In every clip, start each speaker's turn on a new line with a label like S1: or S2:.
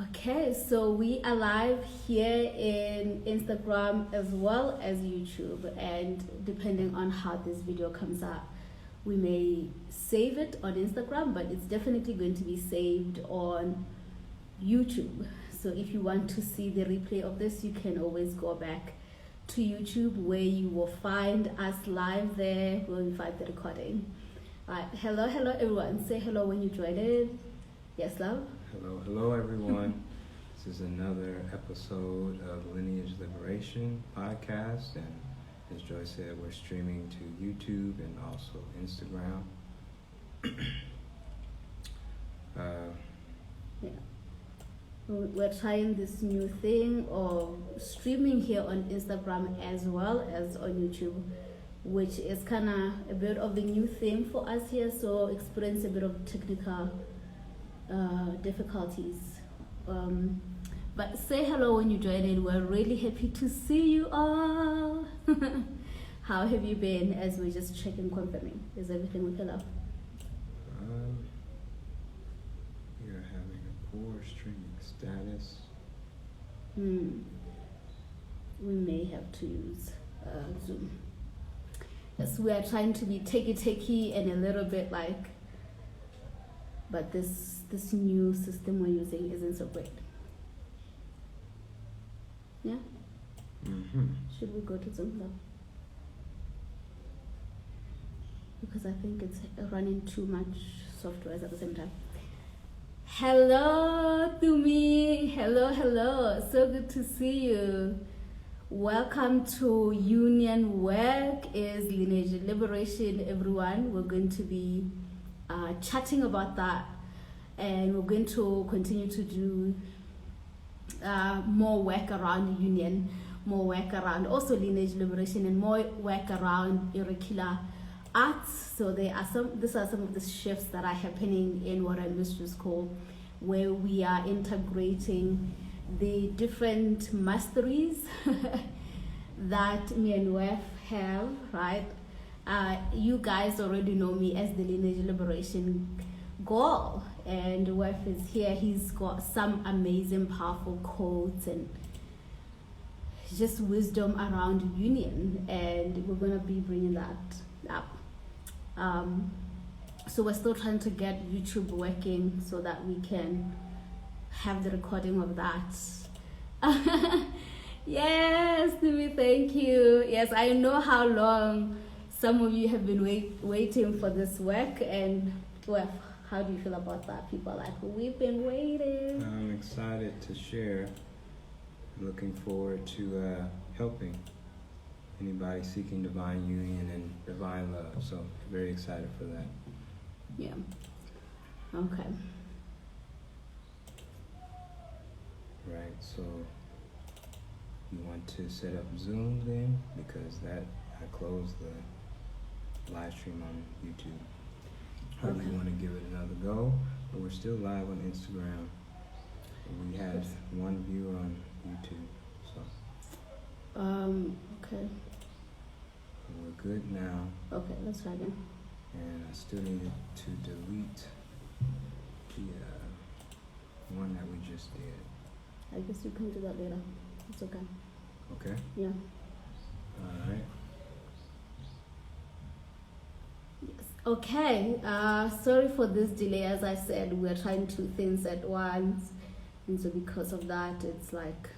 S1: Okay, so we are live here in Instagram as well as YouTube, and depending on how this video comes out, we may save it on Instagram, but it's definitely going to be saved on YouTube. So if you want to see the replay of this, you can always go back to YouTube, where you will find us live there, where you find the recording. All right, hello everyone. Say hello when you join it. Yes, love?
S2: Hello everyone. This is another episode of Lineage Liberation podcast, and as Joyce said, we're streaming to YouTube and also Instagram.
S1: We're trying this new thing of streaming here on Instagram as well as on YouTube, which is kind of a bit of a new thing for us here, so experience a bit of technical difficulties. But say hello when you join in. We're really happy to see you all. How have you been, as we're just checking, confirming? Is everything okay, love?
S2: We are having a poor streaming status.
S1: We may have to use Zoom. Yes, we are trying to be techie and a little bit like, but this new system we're using isn't so great. Yeah? Should we go to Zoom now? Because I think it's running too much software at the same time. Hello to me. Hello. So good to see you. Welcome to Union Work is Lineage Liberation, everyone. We're going to be chatting about that, and we're going to continue to do more work around union, more work around also lineage liberation, and more work around irregular arts. So these are some of the shifts that are happening in what I mistress call, where we are integrating the different masteries that me and Weff have, right? You guys already know me as the Lineage Liberation Girl, and Weff is here. He's got some amazing, powerful quotes and just wisdom around union, and we're gonna be bringing that up. So we're still trying to get YouTube working so that we can have the recording of that. Yes, Timmy, thank you. Yes, I know how long some of you have been waiting for this work, and well, how do you feel about that? People are like, we've been waiting.
S2: I'm excited to share. Looking forward to helping anybody seeking divine union and divine love. So very excited for that.
S1: Yeah. Okay.
S2: Right, so you want to set up Zoom then? Because I closed the live stream on YouTube. Or do you want to give it another go? But we're still live on Instagram. We had one viewer on YouTube, so.
S1: Okay.
S2: We're good now.
S1: Okay, let's try again.
S2: And I still needed to delete the one that we just did.
S1: I guess you can do that later. It's okay.
S2: Okay?
S1: Yeah.
S2: All right.
S1: Yes. Okay. Sorry for this delay. As I said, we're trying two things at once, and so because of that, it's like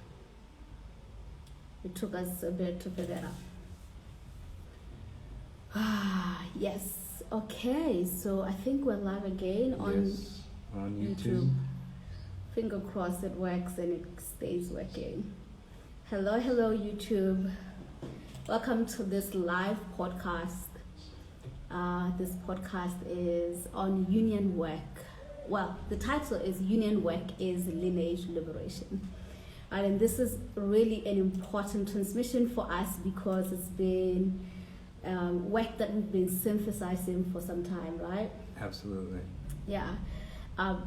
S1: it took us a bit to figure it out. Yes. Okay. So I think we're live again on YouTube. Finger crossed it works and it stays working. Hello YouTube. Welcome to this live podcast. This podcast is on union work. Well, the title is Union Work is Lineage Liberation. And this is really an important transmission for us because it's been work that we've been synthesizing for some time, right?
S2: Absolutely.
S1: Yeah.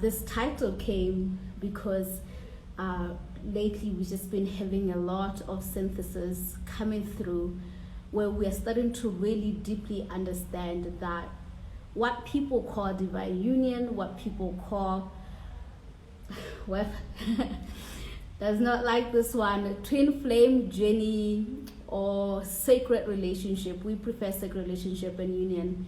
S1: This title came because lately we've just been having a lot of synthesis coming through, where we are starting to really deeply understand that what people call divine union, what people call Weff does not like this one. Twin flame journey or sacred relationship. We prefer sacred relationship and union.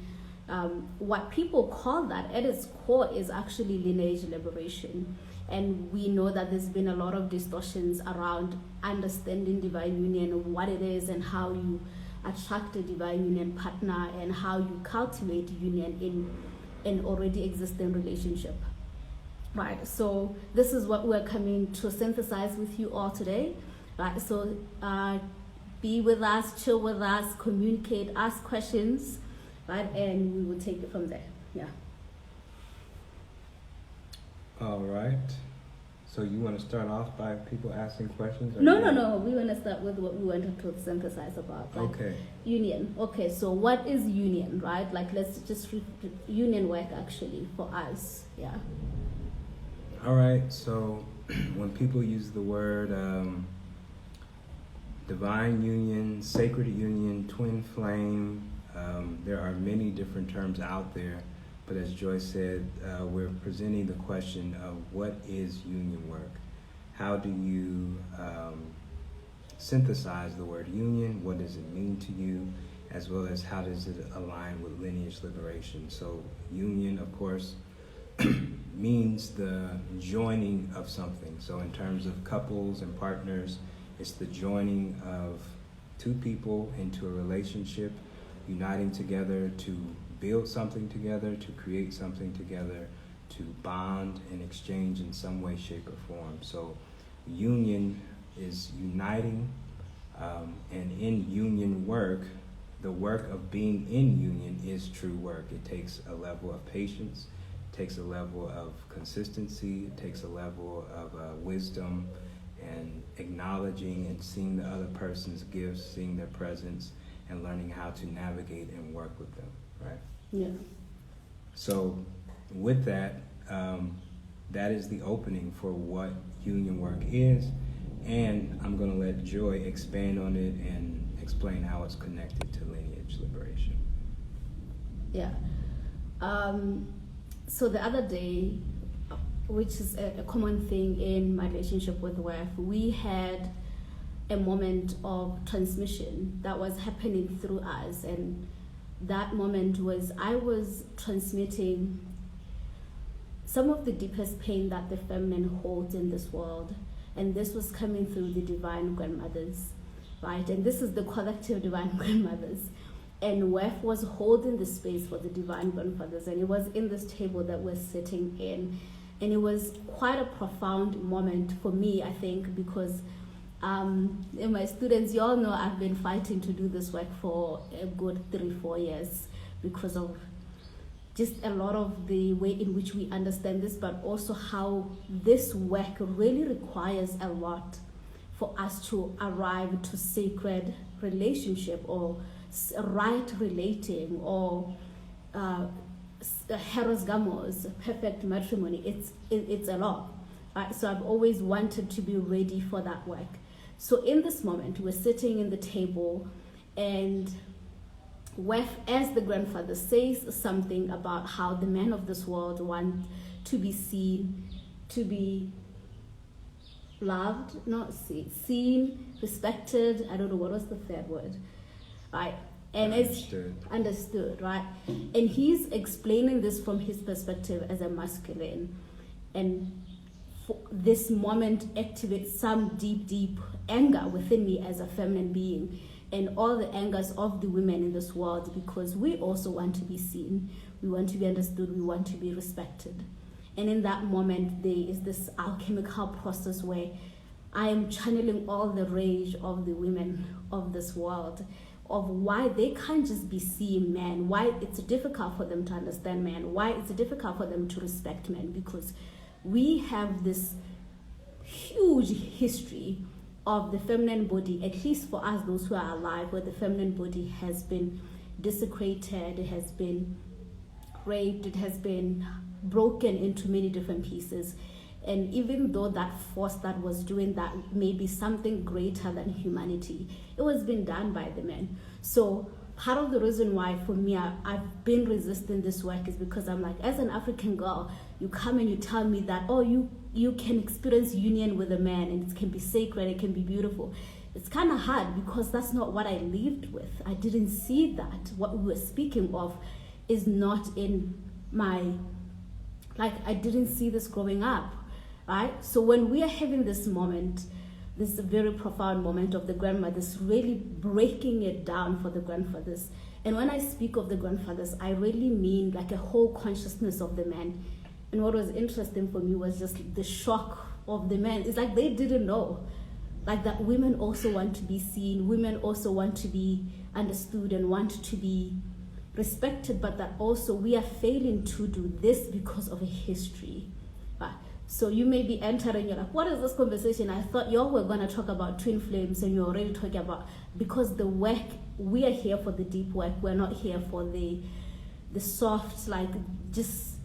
S1: What people call that at its core is actually lineage liberation. And we know that there's been a lot of distortions around understanding divine union, what it is, and how you attract a divine union partner, and how you cultivate union in an already existing relationship. Right, so this is what we're coming to synthesize with you all today. Right, so be with us, chill with us, communicate, ask questions, right, and we will take it from there. Yeah.
S2: All right. So you want to start off by people asking questions?
S1: No. We want to start with what we wanted to synthesize about. Like
S2: okay.
S1: Union. Okay, so what is union, right? Like, let's just union work actually for us. Yeah.
S2: All right. So when people use the word divine union, sacred union, twin flame, there are many different terms out there. But as Joyce said, we're presenting the question of what is union work? How do you synthesize the word union? What does it mean to you? As well as how does it align with lineage liberation? So union, of course, means the joining of something. So in terms of couples and partners, it's the joining of two people into a relationship, uniting together to build something together, to create something together, to bond and exchange in some way, shape, or form. So union is uniting, and in union work, the work of being in union is true work. It takes a level of patience, it takes a level of consistency, it takes a level of wisdom, and acknowledging and seeing the other person's gifts, seeing their presence, and learning how to navigate and work with them. Right?
S1: Yeah.
S2: So with that, that is the opening for what union work is, and I'm going to let Joy expand on it and explain how it's connected to lineage liberation.
S1: Yeah. So the other day, which is a common thing in my relationship with Weff, we had a moment of transmission that was happening through us, and that moment was I was transmitting some of the deepest pain that the feminine holds in this world, and this was coming through the divine grandmothers, right? And this is the collective divine grandmothers, and Weff was holding the space for the divine grandfathers, and it was in this table that we're sitting in, and it was quite a profound moment for me, I think, because and my students, you all know I've been fighting to do this work for a good 3-4 years because of just a lot of the way in which we understand this, but also how this work really requires a lot for us to arrive to sacred relationship or right relating or heros gamos, perfect matrimony. It's a lot. Right? So I've always wanted to be ready for that work. So in this moment, we're sitting in the table, and Weff, as the grandfather, says something about how the men of this world want to be seen, to be loved, not seen, respected. I don't know what was the third word, right? And understood, right? And he's explaining this from his perspective as a masculine, and this moment activates some deep anger within me as a feminine being, and all the angers of the women in this world, because we also want to be seen, we want to be understood, we want to be respected. And in that moment, there is this alchemical process where I am channeling all the rage of the women of this world, of why they can't just be seeing men, why it's difficult for them to understand men, why it's difficult for them to respect men, because we have this huge history of the feminine body, at least for us, those who are alive, where the feminine body has been desecrated, it has been raped, it has been broken into many different pieces. And even though that force that was doing that may be something greater than humanity, it was being done by the men. So part of the reason why for me I've been resisting this work is because I'm like, as an African girl, you come and you tell me that, oh, you you can experience union with a man and it can be sacred, it can be beautiful. It's kind of hard because that's not what I lived with. I didn't see that. What we were speaking of is not in my, like, I didn't see this growing up, right? So when we are having this moment, this very profound moment of the grandmothers, really breaking it down for the grandfathers. And when I speak of the grandfathers, I really mean like a whole consciousness of the man. And what was interesting for me was just the shock of the men. It's like they didn't know. Like that women also want to be seen, women also want to be understood and want to be respected, but that also we are failing to do this because of a history. So you may be entering, you're like, what is this conversation? I thought y'all were going to talk about twin flames and you're already talking about, because the work, we are here for the deep work. We're not here for the soft, like just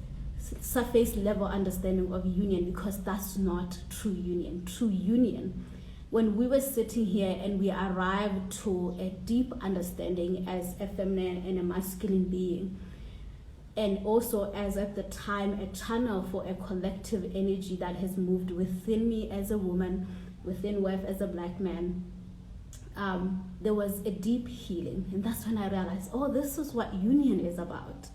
S1: surface level understanding of union, because that's not true union. True union, when we were sitting here and we arrived to a deep understanding as a feminine and a masculine being, and also as at the time a channel for a collective energy that has moved within me as a woman, within Weff as a black man, there was a deep healing. And that's when I realized, oh, this is what union is about.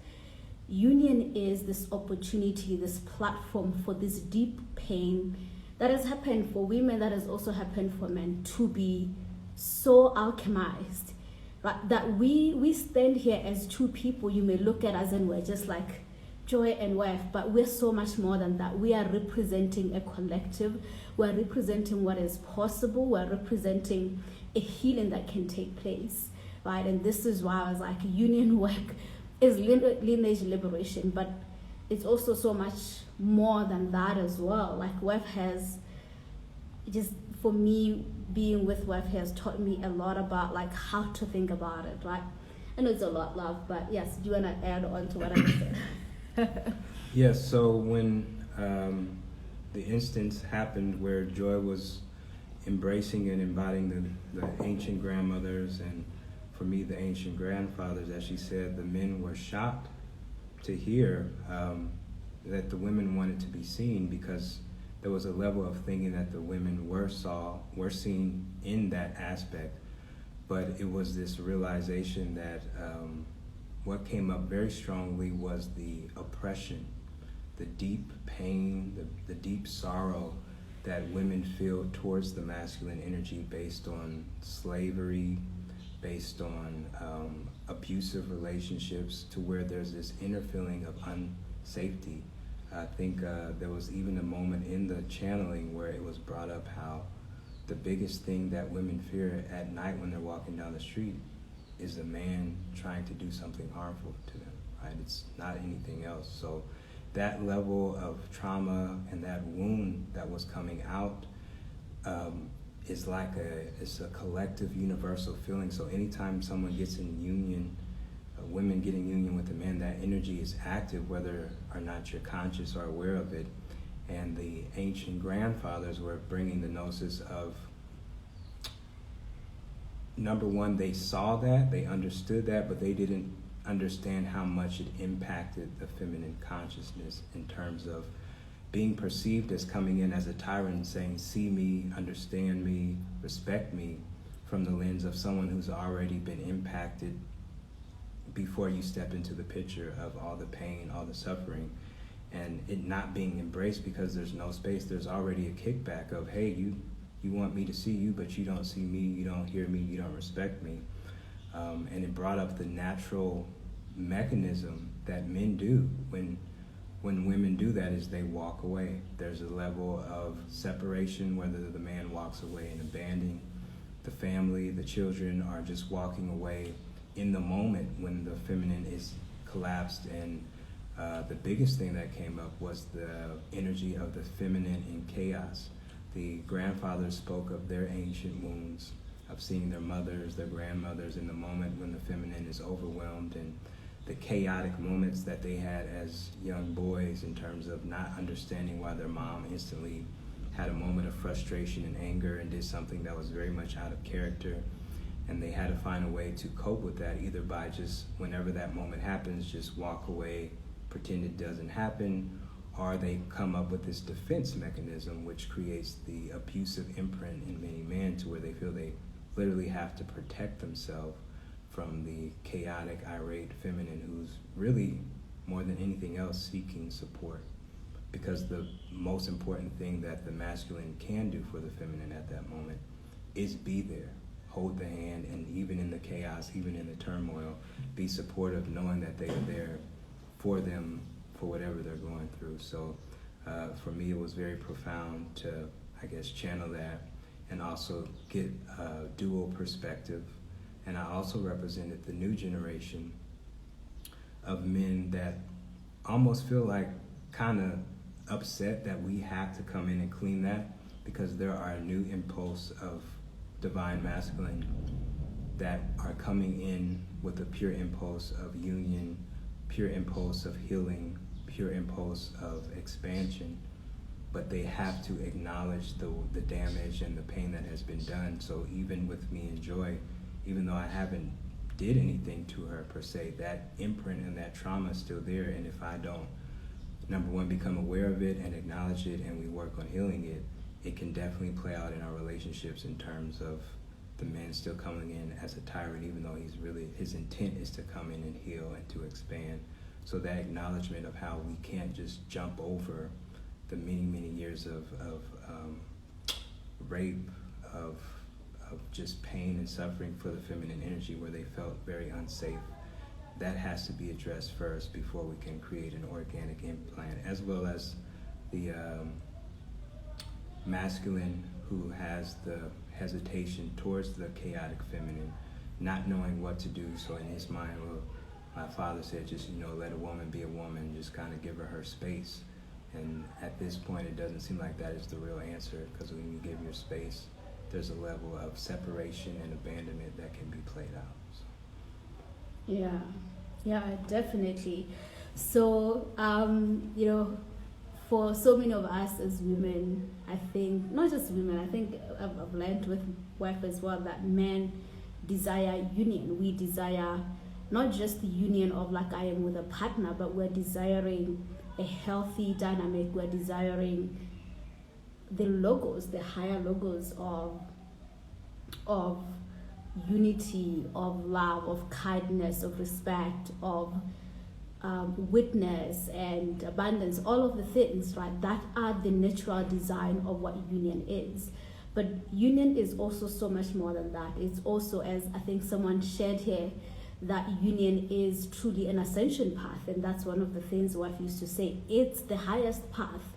S1: Union is this opportunity, this platform for this deep pain that has happened for women, that has also happened for men, to be so alchemized. Right? That we stand here as two people. You may look at us and we're just like Joy and Weff, but we're so much more than that. We are representing a collective. We're representing what is possible. We're representing a healing that can take place, right? And this is why I was like, union work is lineage liberation, but it's also so much more than that as well. Like Weff has just, for me, being with Weff has taught me a lot about like how to think about it, right? I know it's a lot, love, but yes, do you want to add on to what I said?
S2: Yes, so when the instance happened where Joy was embracing and embodying the ancient grandmothers, and for me, the ancient grandfathers, as she said, the men were shocked to hear that the women wanted to be seen, because there was a level of thinking that the women were seen in that aspect. But it was this realization that what came up very strongly was the oppression, the deep pain, the deep sorrow that women feel towards the masculine energy based on slavery, based on abusive relationships, to where there's this inner feeling of unsafety. I think there was even a moment in the channeling where it was brought up how the biggest thing that women fear at night when they're walking down the street is a man trying to do something harmful to them, right? It's not anything else. So that level of trauma and that wound that was coming out is like it's a collective universal feeling. So anytime someone gets in union, women getting union with a man, that energy is active whether or not you're conscious or aware of it. And the ancient grandfathers were bringing the gnosis of, number one, they saw that, they understood that, but they didn't understand how much it impacted the feminine consciousness in terms of being perceived as coming in as a tyrant, saying, see me, understand me, respect me, from the lens of someone who's already been impacted before you step into the picture of all the pain, all the suffering, and it not being embraced because there's no space. There's already a kickback of, hey, you want me to see you, but you don't see me, you don't hear me, you don't respect me. And it brought up the natural mechanism that men do when women do that, is they walk away. There's a level of separation, whether the man walks away and abandoning the family, the children are just walking away in the moment when the feminine is collapsed. And the biggest thing that came up was the energy of the feminine in chaos. The grandfathers spoke of their ancient wounds, of seeing their mothers, their grandmothers in the moment when the feminine is overwhelmed, and the chaotic moments that they had as young boys in terms of not understanding why their mom instantly had a moment of frustration and anger and did something that was very much out of character. And they had to find a way to cope with that, either by just, whenever that moment happens, just walk away, pretend it doesn't happen, or they come up with this defense mechanism which creates the abusive imprint in many men to where they feel they literally have to protect themselves from the chaotic, irate feminine who's really, more than anything else, seeking support. Because the most important thing that the masculine can do for the feminine at that moment is be there, hold the hand, and even in the chaos, even in the turmoil, be supportive, knowing that they are there for them for whatever they're going through. So for me, it was very profound to, I guess, channel that and also get a dual perspective. And I also represented the new generation of men that almost feel like kind of upset that we have to come in and clean that, because there are a new impulse of divine masculine that are coming in with a pure impulse of union, pure impulse of healing, pure impulse of expansion, but they have to acknowledge the damage and the pain that has been done. So even with me and Joy, even though I haven't did anything to her per se, that imprint and that trauma is still there. And if I don't, number one, become aware of it and acknowledge it, and we work on healing it, it can definitely play out in our relationships in terms of the man still coming in as a tyrant, even though his intent is to come in and heal and to expand. So that acknowledgement of how we can't just jump over the many, many years of rape, of just pain and suffering for the feminine energy where they felt very unsafe. That has to be addressed first before we can create an organic implant, as well as the masculine who has the hesitation towards the chaotic feminine, not knowing what to do. So in his mind, well, my father said, just, let a woman be a woman, just kind of give her space. And at this point, it doesn't seem like that is the real answer, because when you give your space, there's a level of separation and abandonment that can be played out. So.
S1: Yeah, definitely. So, for so many of us as women, I think, not just women, I think I've learned with Weff as well that men desire union. We desire not just the union of like I am with a partner, but we're desiring a healthy dynamic. We're desiring the higher logos of unity, of love, of kindness, of respect, of witness and abundance, all of the things, right? That are the natural design of what union is. But union is also so much more than that. It's also, as I think someone shared here, that union is truly an ascension path. And that's one of the things Weff used to say. It's the highest path,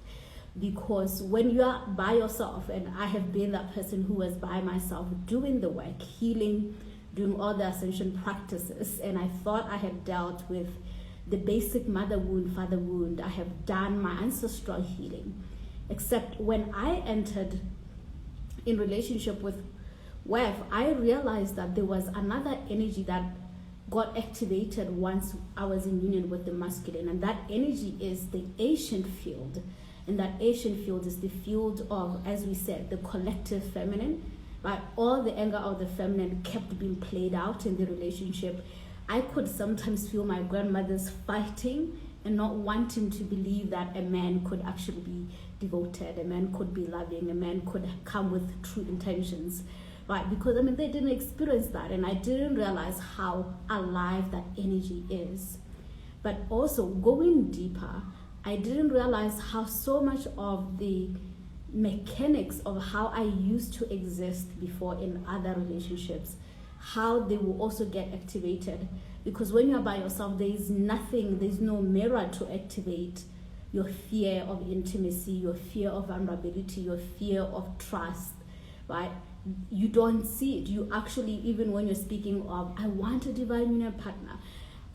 S1: because when you are by yourself, and I have been that person who was by myself doing the work, healing, doing all the ascension practices, and I thought I had dealt with the basic mother wound, father wound. I have done my ancestral healing. Except when I entered in relationship with Weff, I realized that there was another energy that got activated once I was in union with the masculine, and that energy is the ancient field. And that ancient field is the field of, as we said, the collective feminine, right? All the anger of the feminine kept being played out in the relationship. I could sometimes feel my grandmothers fighting and not wanting to believe that a man could actually be devoted, a man could be loving, a man could come with true intentions, right? Because they didn't experience that, and I didn't realize how alive that energy is. But also going deeper, I didn't realize how so much of the mechanics of how I used to exist before in other relationships, how they will also get activated. Because when you're by yourself, there's no mirror to activate your fear of intimacy, your fear of vulnerability, your fear of trust, right? You don't see it. You actually, even when you're speaking of, I want a divine union partner.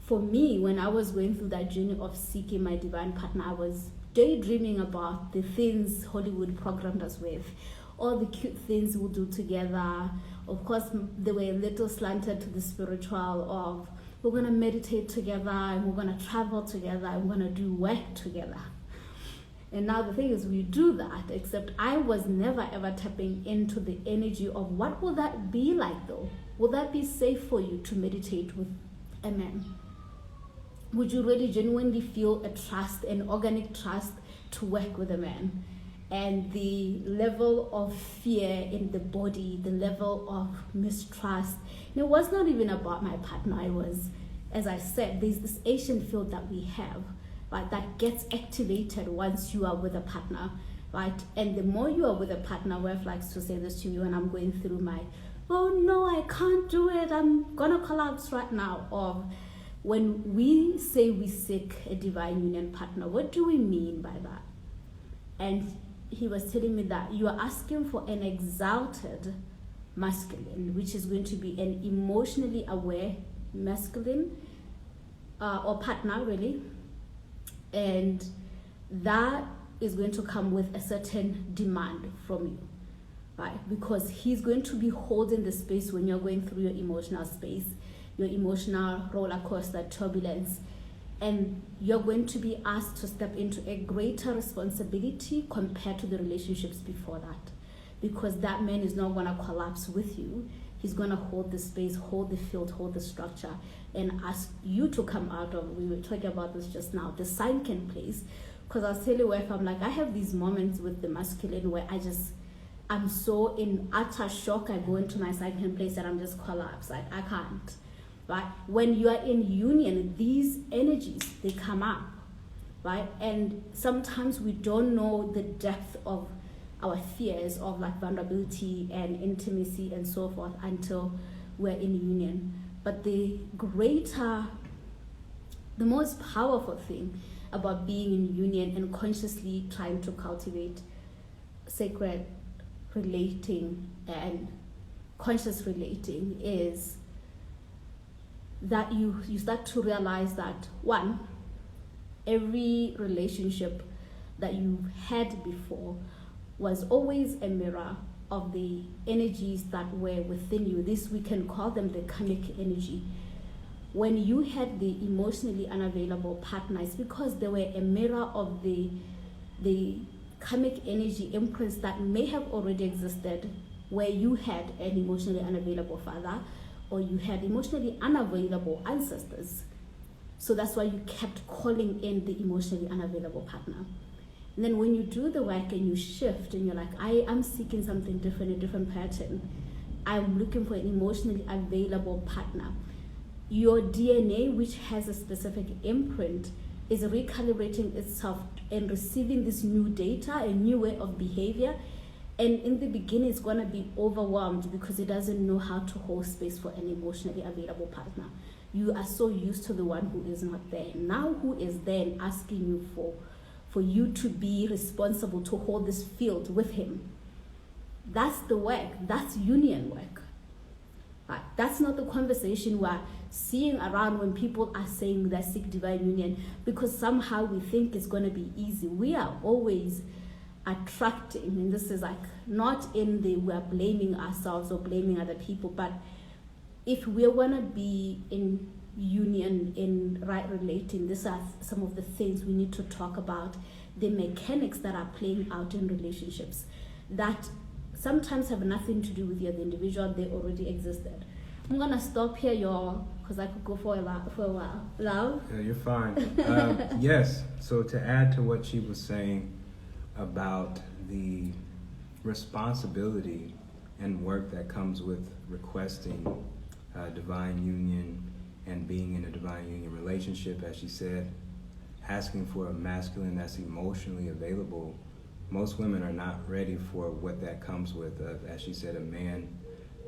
S1: For me, when I was going through that journey of seeking my divine partner, I was daydreaming about the things Hollywood programmed us with, all the cute things we'll do together. Of course, they were a little slanted to the spiritual of, we're going to meditate together, and we're going to travel together, and we're going to do work together. And now the thing is, we do that, except I was never ever tapping into the energy of what will that be like though? Will that be safe for you to meditate with a man? Would you really genuinely feel a trust, an organic trust to work with a man. And the level of fear in the body, the level of mistrust, and it was not even about my partner. I was, as I said, there's this Asian field that we have, right, that gets activated once you are with a partner, right? And the more you are with a partner, Weff likes to say this to me when I'm going through my, oh no, I can't do it, I'm gonna collapse right now. Or when we say we seek a divine union partner, what do we mean by that? And he was telling me that you are asking for an exalted masculine, which is going to be an emotionally aware masculine, or partner really, and that is going to come with a certain demand from you, right? Because he's going to be holding the space when you're going through your emotional space, your emotional roller coaster turbulence, and you're going to be asked to step into a greater responsibility compared to the relationships before that, because that man is not going to collapse with you. He's going to hold the space, hold the field, hold the structure, and ask you to come out of, we were talking about this just now, the sunken place. Because I was telling you, if I'm like, I have these moments with the masculine where I'm so in utter shock, I go into my sunken place and I'm just collapsed, like I can't. Right? When you are in union, these energies, they come up, right? And sometimes we don't know the depth of our fears of like vulnerability and intimacy and so forth until we're in union. But the most powerful thing about being in union and consciously trying to cultivate sacred relating and conscious relating is that you start to realize that, one, every relationship that you've had before was always a mirror of the energies that were within you. This, we can call them the karmic energy. When you had the emotionally unavailable partner, it's because they were a mirror of the karmic energy imprints that may have already existed where you had an emotionally unavailable father, or you had emotionally unavailable ancestors. So that's why you kept calling in the emotionally unavailable partner. And then when you do the work and you shift and you're like, I am seeking something different, a different pattern, I'm looking for an emotionally available partner, your DNA, which has a specific imprint, is recalibrating itself and receiving this new data, a new way of behavior. And in the beginning, it's going to be overwhelmed because it doesn't know how to hold space for an emotionally available partner. You are so used to the one who is not there. Now who is there and asking you for you to be responsible to hold this field with him. That's the work. That's union work. Right? That's not the conversation we're seeing around when people are saying they seek divine union, because somehow we think it's going to be easy. We are always attracting, and this is like not in the we're blaming ourselves or blaming other people, but if we want to be in union, in right relating, these are some of the things we need to talk about, the mechanics that are playing out in relationships that sometimes have nothing to do with the other individual, they already existed. I'm gonna stop here, y'all, because I could go for a while. Love?
S2: Yeah, you're fine. Yes, so to add to what she was saying about the responsibility and work that comes with requesting divine union and being in a divine union relationship, as she said, asking for a masculine that's emotionally available. Most women are not ready for what that comes with, as she said, a man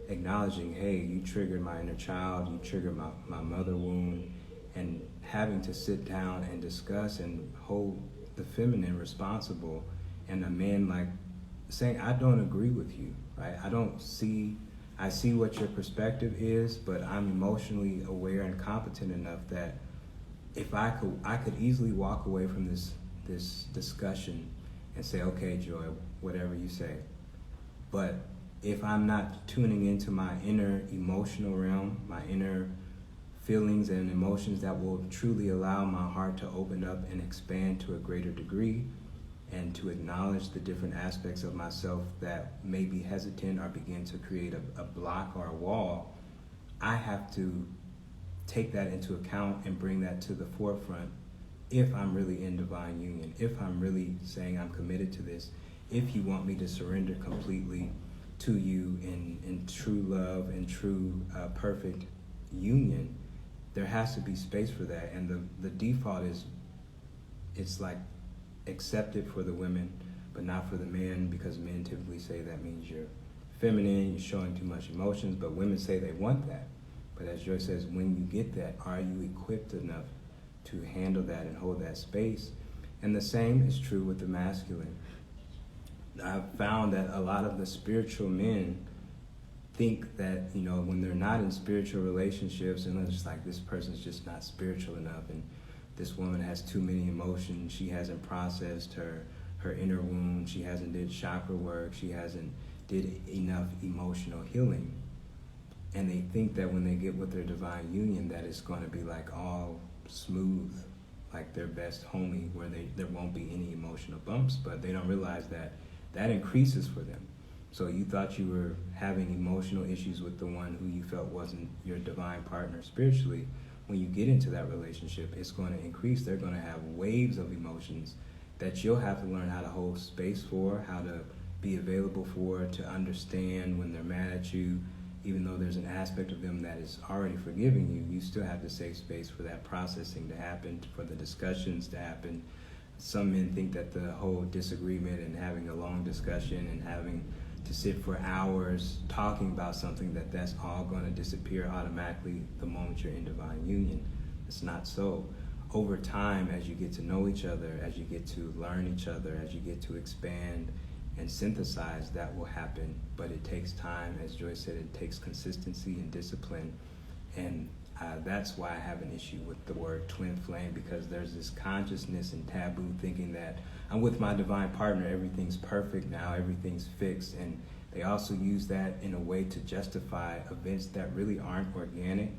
S2: acknowledging, hey, you triggered my inner child, you triggered my mother wound, and having to sit down and discuss and hold the feminine responsible, and a man like saying, I don't agree with you, right? I see what your perspective is, but I'm emotionally aware and competent enough that if I could easily walk away from this discussion and say, okay, Joy, whatever you say. But if I'm not tuning into my inner emotional realm, my inner feelings and emotions that will truly allow my heart to open up and expand to a greater degree, and to acknowledge the different aspects of myself that may be hesitant or begin to create a block or a wall, I have to take that into account and bring that to the forefront if I'm really in divine union, if I'm really saying I'm committed to this, if you want me to surrender completely to you in true love and true perfect union, there has to be space for that. And the default is, it's like accepted for the women, but not for the men, because men typically say that means you're feminine, you're showing too much emotions, but women say they want that. But as Joy says, when you get that, are you equipped enough to handle that and hold that space? And the same is true with the masculine. I've found that a lot of the spiritual men think that, you know, when they're not in spiritual relationships, and they're just like, this person's just not spiritual enough, and this woman has too many emotions, she hasn't processed her inner wound, she hasn't did chakra work, she hasn't did enough emotional healing. And they think that when they get with their divine union, that it's going to be like all smooth, like their best homie, where there won't be any emotional bumps, but they don't realize that that increases for them. So you thought you were having emotional issues with the one who you felt wasn't your divine partner spiritually. When you get into that relationship, it's going to increase. They're going to have waves of emotions that you'll have to learn how to hold space for, how to be available for, to understand when they're mad at you. Even though there's an aspect of them that is already forgiving you, you still have to save space for that processing to happen, for the discussions to happen. Some men think that the whole disagreement and having a long discussion and having to sit for hours talking about something, that's all going to disappear automatically the moment you're in divine union. It's not so. Over time, as you get to know each other, as you get to learn each other, as you get to expand and synthesize, that will happen. But it takes time. As Joy said, it takes consistency and discipline. And that's why I have an issue with the word twin flame, because there's this consciousness and taboo thinking that I'm with my divine partner, everything's perfect now, everything's fixed. And they also use that in a way to justify events that really aren't organic,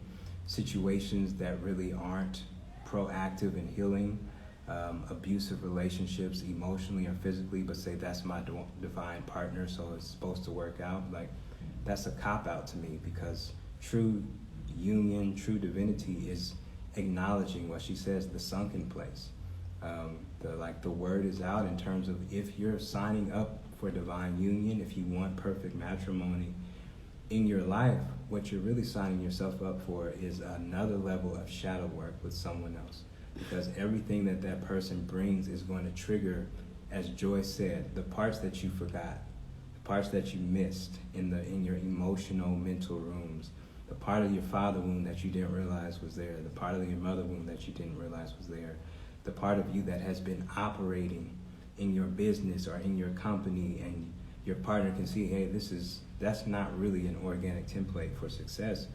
S2: situations that really aren't proactive in healing, abusive relationships emotionally or physically, but say that's my divine partner, so it's supposed to work out. Like, that's a cop-out to me, because true union, true divinity is acknowledging what she says, the sunken place. The word is out in terms of, if you're signing up for divine union, if you want perfect matrimony in your life, what you're really signing yourself up for is another level of shadow work with someone else. Because everything that person brings is going to trigger, as Joy said, the parts that you forgot, the parts that you missed in your emotional, mental rooms, the part of your father wound that you didn't realize was there, the part of your mother wound that you didn't realize was there, the part of you that has been operating in your business or in your company, and your partner can see, hey, that's not really an organic template for success.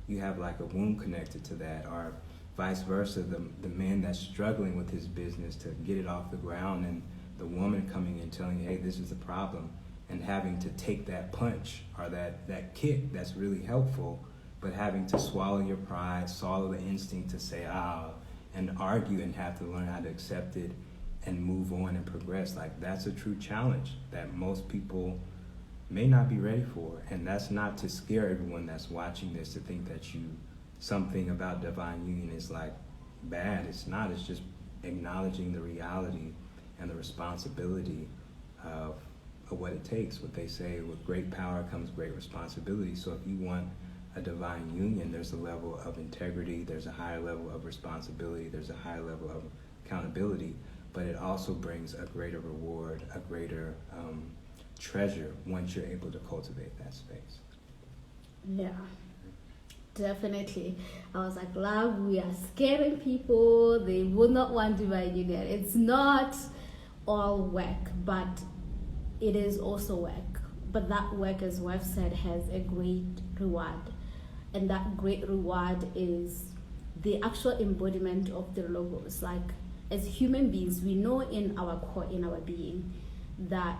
S2: You have like a wound connected to that, or vice versa, the man that's struggling with his business to get it off the ground, and the woman coming in telling you, hey, this is the problem, and having to take that punch or that kick that's really helpful, but having to swallow your pride, swallow the instinct to say, and argue, and have to learn how to accept it and move on and progress. Like, that's a true challenge that most people may not be ready for. And that's not to scare everyone that's watching this to think that something about divine union is like bad. It's not. It's just acknowledging the reality and the responsibility of what it takes. What they say, with great power comes great responsibility. So if you want a divine union, there's a level of integrity, there's a higher level of responsibility, there's a higher level of accountability, but it also brings a greater reward, a greater treasure once you're able to cultivate that space.
S1: Yeah, definitely. I was like, love, we are scaring people. They would not want divine union. It's not all work, but it is also work. But that work, as Weff said, has a great reward. And that great reward is the actual embodiment of the logos. Like, as human beings, we know in our core, in our being, that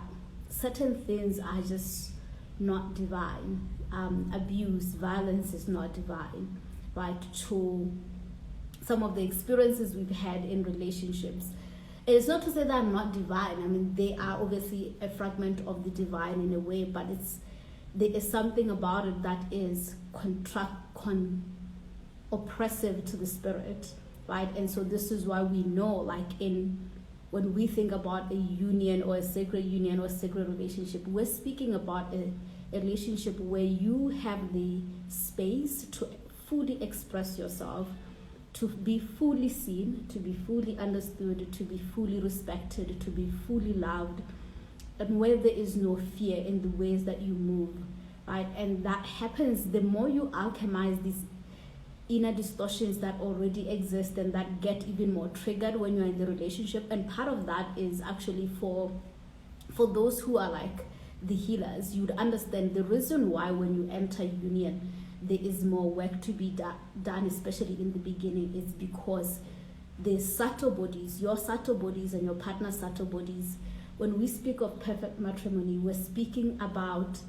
S1: certain things are just not divine. Abuse, violence is not divine, right? To some of the experiences we've had in relationships. It's not to say that I'm not divine. I mean, they are obviously a fragment of the divine in a way, but there is something about it that is oppressive to the spirit, right? And so this is why we know, like, when we think about a union or a sacred union or a sacred relationship, we're speaking about a relationship where you have the space to fully express yourself, to be fully seen, to be fully understood, to be fully respected, to be fully loved, and where there is no fear in the ways that you move, right? And that happens the more you alchemize these inner distortions that already exist and that get even more triggered when you're in the relationship. And part of that is actually for those who are like the healers, you'd understand the reason why when you enter union there is more work to be done, especially in the beginning, is because the subtle bodies, your subtle bodies and your partner's subtle bodies, when we speak of perfect matrimony, we're speaking about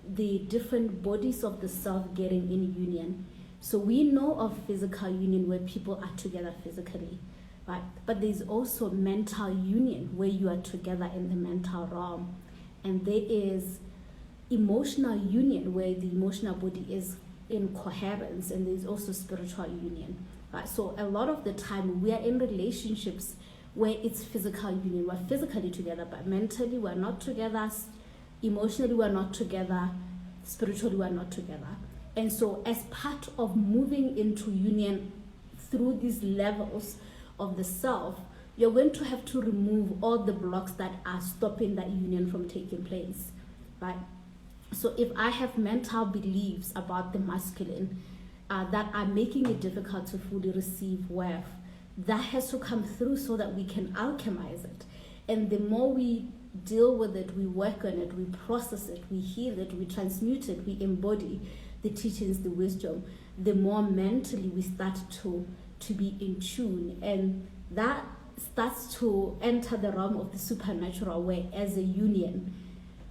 S1: the different bodies of the self getting in union. So we know of physical union where people are together physically, right? But there's also mental union where you are together in the mental realm. And there is emotional union where the emotional body is in coherence, and there's also spiritual union, right? So a lot of the time we are in relationships where it's physical union. We're physically together, but mentally we're not together, emotionally we're not together, spiritually we're not together. And so as part of moving into union through these levels of the self, you're going to have to remove all the blocks that are stopping that union from taking place, right? So if I have mental beliefs about the masculine that are making it difficult to fully receive Weff, that has to come through so that we can alchemize it. And the more we deal with it, we work on it, we process it, we heal it, we transmute it, we embody the teachings, the wisdom, the more mentally we start to be in tune. And that starts to enter the realm of the supernatural, where as a union,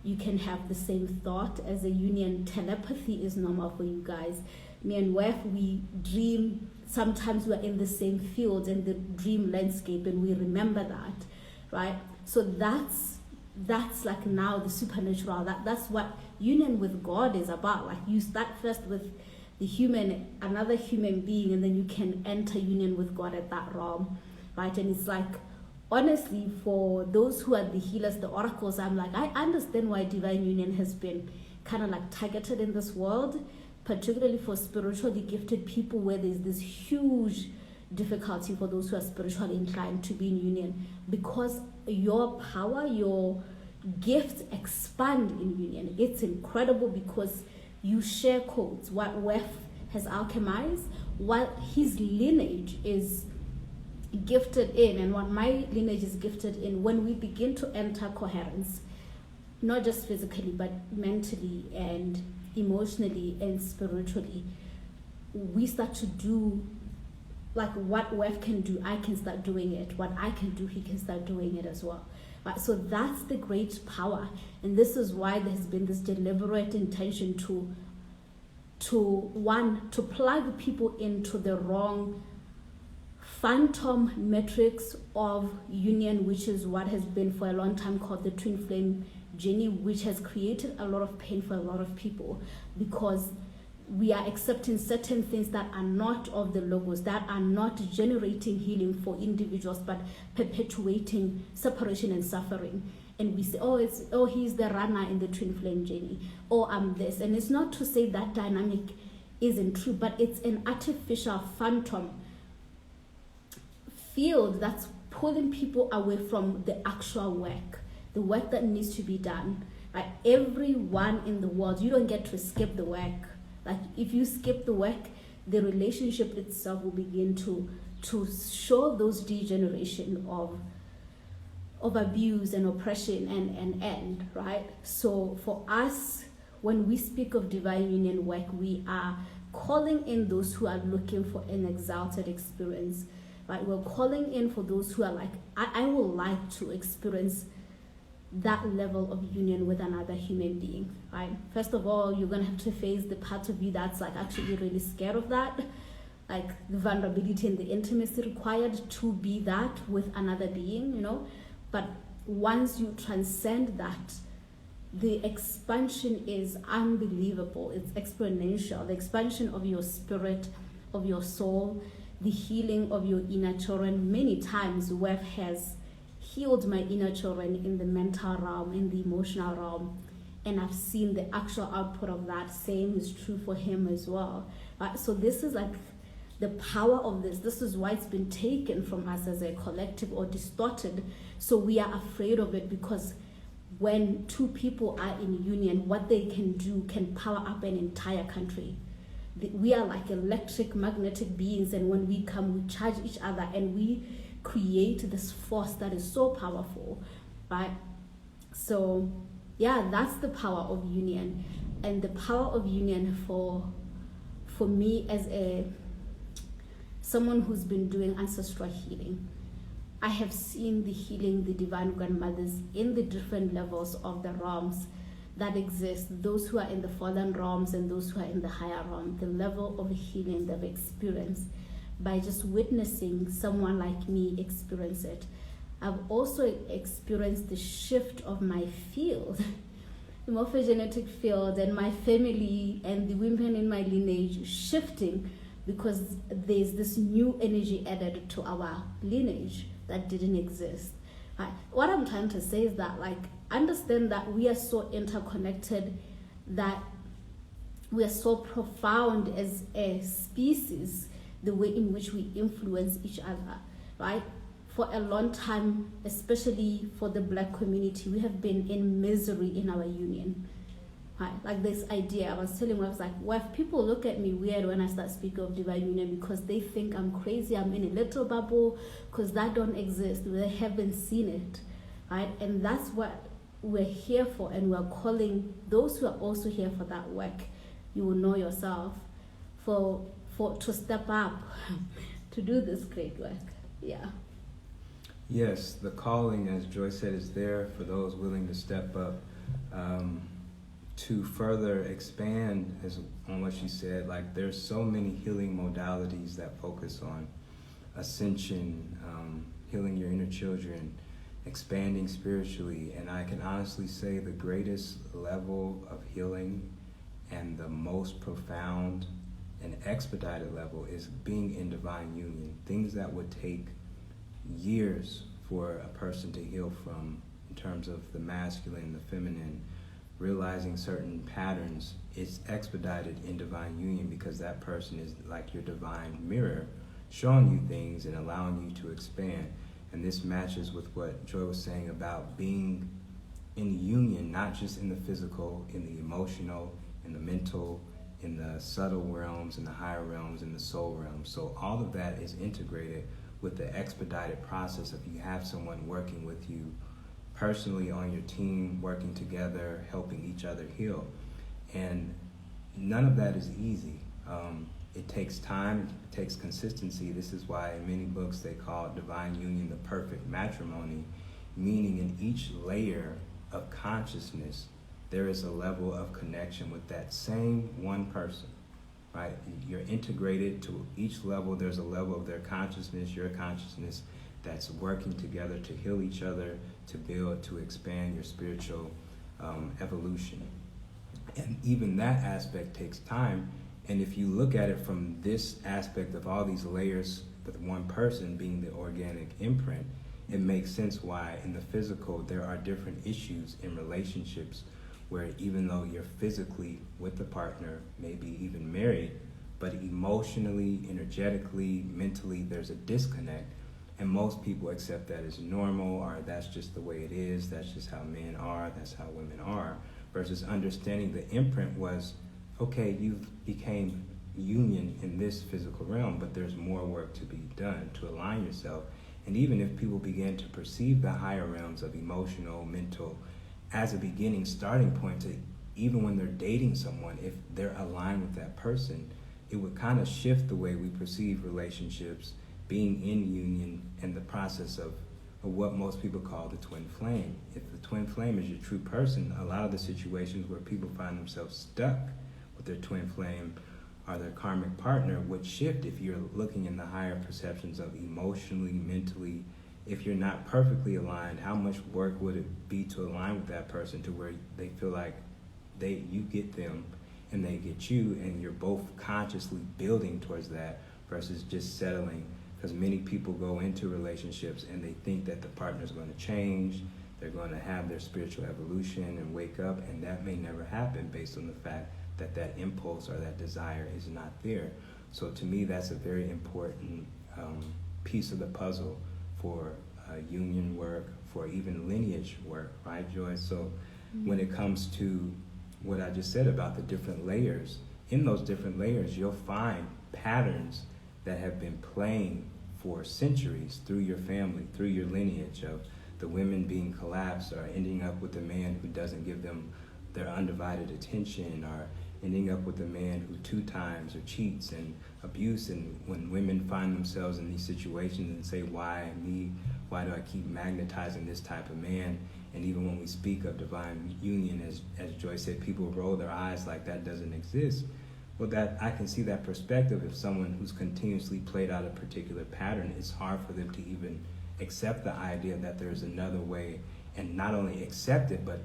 S1: you can have the same thought. As a union, telepathy is normal for you guys. Me and Weff, we dream. Sometimes we're in the same field in the dream landscape, and we remember that, right? So that's like now the supernatural. That's what union with God is about. Like, you start first with the human, another human being, and then you can enter union with God at that realm, right? And it's like, honestly, for those who are the healers, the oracles, I'm like, I understand why divine union has been kind of like targeted in this world, particularly for spiritually gifted people, where there's this huge difficulty for those who are spiritually inclined to be in union, because your power, your gifts expand in union. It's incredible because you share codes. What Weff has alchemized, what his lineage is gifted in, and what my lineage is gifted in, when we begin to enter coherence, not just physically but mentally and emotionally and spiritually, we start to do like what Weff can do. I can start doing it. What I can do, he can start doing it as well, right? So that's the great power. And this is why there's been this deliberate intention to plug people into the wrong phantom metrics of union, which is what has been for a long time called the twin flame journey, which has created a lot of pain for a lot of people, because we are accepting certain things that are not of the logos, that are not generating healing for individuals, but perpetuating separation and suffering. And we say, he's the runner in the twin flame journey, or I'm this. And it's not to say that dynamic isn't true, but it's an artificial phantom field that's pulling people away from the actual work, the work that needs to be done. Right? Everyone in the world, you don't get to skip the work. Like, if you skip the work, the relationship itself will begin to show those degeneration of abuse and oppression and end, right? So for us, when we speak of divine union work, we are calling in those who are looking for an exalted experience, right? We're calling in for those who are like, I would like to experience that level of union with another human being, right? First of all, you're gonna have to face the part of you that's like actually really scared of that, like the vulnerability and the intimacy required to be that with another being, you know. But once you transcend that, the expansion is unbelievable. It's exponential. The expansion of your spirit, of your soul, the healing of your inner children. Many times Weff has healed my inner children in the mental realm, in the emotional realm, and I've seen the actual output of that. Same is true for him as well. So this is like the power of this. This is why it's been taken from us as a collective or distorted. So we are afraid of it, because when two people are in union, what they can do can power up an entire country. We are like electric, magnetic beings, and when we come, we charge each other and we create this force that is so powerful, right? So yeah, that's the power of union. And the power of union for me as someone who's been doing ancestral healing, I have seen the healing, the divine grandmothers in the different levels of the realms that exist, those who are in the fallen realms and those who are in the higher realm, the level of healing they've experienced by just witnessing someone like me experience it. I've also experienced the shift of my field, the morphogenetic field, and my family and the women in my lineage shifting, because there's this new energy added to our lineage that didn't exist. What I'm trying to say is that, like, understand that we are so interconnected, that we are so profound as a species, the way in which we influence each other, right? For a long time, especially for the Black community, we have been in misery in our union. Right? Like this idea, I was telling you, I was like, well, if people look at me weird when I start speaking of divine union, because they think I'm crazy, I'm in a little bubble, because that don't exist. They haven't seen it, right? And that's what we're here for, and we're calling those who are also here for that work. You will know yourself to step up to do this great work. Yeah.
S2: Yes, the calling, as Joy said, is there for those willing to step up. To further expand on what she said, like, there's so many healing modalities that focus on ascension, healing your inner children, expanding spiritually, and I can honestly say the greatest level of healing and the most profound and expedited level is being in divine union. Things that would take years for a person to heal from, in terms of the masculine, the feminine, realizing certain patterns, is expedited in divine union, because that person is like your divine mirror, showing you things and allowing you to expand. And this matches with what Joy was saying about being in union, not just in the physical, in the emotional, in the mental, in the subtle realms, in the higher realms, in the soul realms. So all of that is integrated with the expedited process of you have someone working with you personally on your team, working together, helping each other heal. And none of that is easy. It takes time, it takes consistency. This is why in many books they call divine union the perfect matrimony, meaning in each layer of consciousness, there is a level of connection with that same one person, right? You're integrated to each level. There's a level of their consciousness, your consciousness, that's working together to heal each other, to build, to expand your spiritual evolution. And even that aspect takes time. And if you look at it from this aspect of all these layers, with one person being the organic imprint, it makes sense why in the physical there are different issues in relationships where even though you're physically with the partner, maybe even married, but emotionally, energetically, mentally, there's a disconnect. And most people accept that as normal, or that's just the way it is, that's just how men are, that's how women are, versus understanding the imprint was, okay, you became union in this physical realm, but there's more work to be done to align yourself. And even if people begin to perceive the higher realms of emotional, mental, as a beginning starting point to even when they're dating someone, if they're aligned with that person, it would kind of shift the way we perceive relationships, being in union, and the process of what most people call the twin flame. If the twin flame is your true person, a lot of the situations where people find themselves stuck with their twin flame or their karmic partner would shift if you're looking in the higher perceptions of emotionally, mentally. If you're not perfectly aligned, how much work would it be to align with that person to where they feel like you get them and they get you, and you're both consciously building towards that, versus just settling. Because many people go into relationships and they think that the partner's going to change, they're going to have their spiritual evolution and wake up, and that may never happen based on the fact that that impulse or that desire is not there. So to me, that's a very important piece of the puzzle for union work, for even lineage work, right, Joy? So when it comes to what I just said about the different layers, in those different layers, you'll find patterns that have been playing for centuries through your family, through your lineage, of the women being collapsed or ending up with a man who doesn't give them their undivided attention, or ending up with a man who 2 times or cheats, and abuse. And when women find themselves in these situations and say, why me? Why do I keep magnetizing this type of man? And even when we speak of divine union, as Joy said, people roll their eyes like that doesn't exist. Well, that I can see that perspective. If someone who's continuously played out a particular pattern, it's hard for them to even accept the idea that there's another way, and not only accept it, but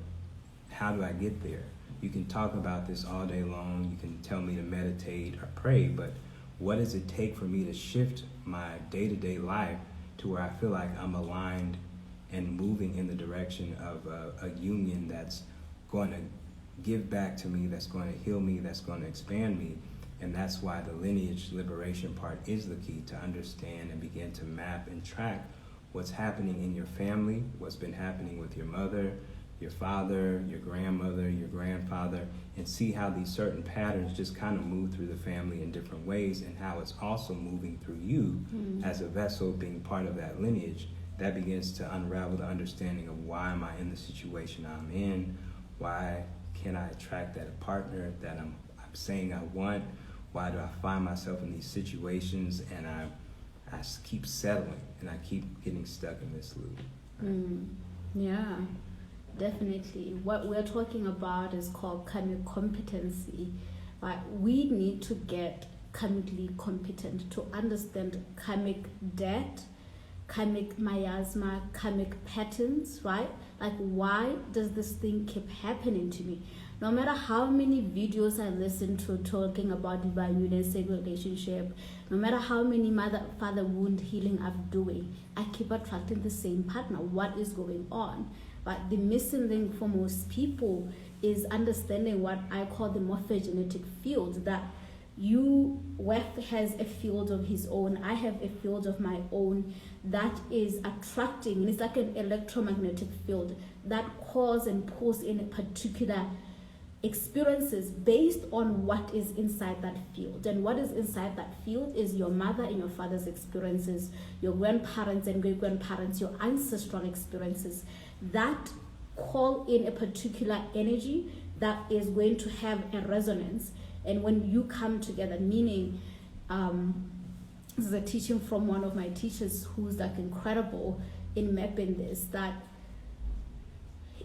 S2: how do I get there? You can talk about this all day long, you can tell me to meditate or pray, but what does it take for me to shift my day-to-day life to where I feel like I'm aligned and moving in the direction of a union that's going to give back to me, that's going to heal me, that's going to expand me? And that's why the lineage liberation part is the key, to understand and begin to map and track what's happening in your family, what's been happening with your mother, your father, your grandmother, your grandfather, and see how these certain patterns just kind of move through the family in different ways, and how it's also moving through you as a vessel being part of that lineage. That begins to unravel the understanding of, why am I in the situation I'm in? Why can't I attract that partner that I'm saying I want? Why do I find myself in these situations and I keep settling and I keep getting stuck in this loop?
S1: Yeah, definitely. What we're talking about is called karmic competency. Right? We need to get karmically competent to understand karmic debt, karmic miasma, karmic patterns, right? Like, why does this thing keep happening to me? No matter how many videos I listen to talking about divine union, sacred relationship, no matter how many mother-father wound healing I'm doing, I keep attracting the same partner. What is going on? But the missing link for most people is understanding what I call the morphogenetic field, that Weff has a field of his own, I have a field of my own, that is attracting, and it's like an electromagnetic field that calls and pulls in a particular experiences based on what is inside that field. And what is inside that field is your mother and your father's experiences, your grandparents and great-grandparents, your ancestral experiences that call in a particular energy that is going to have a resonance. And when you come together, meaning this is a teaching from one of my teachers who's like incredible in mapping this, that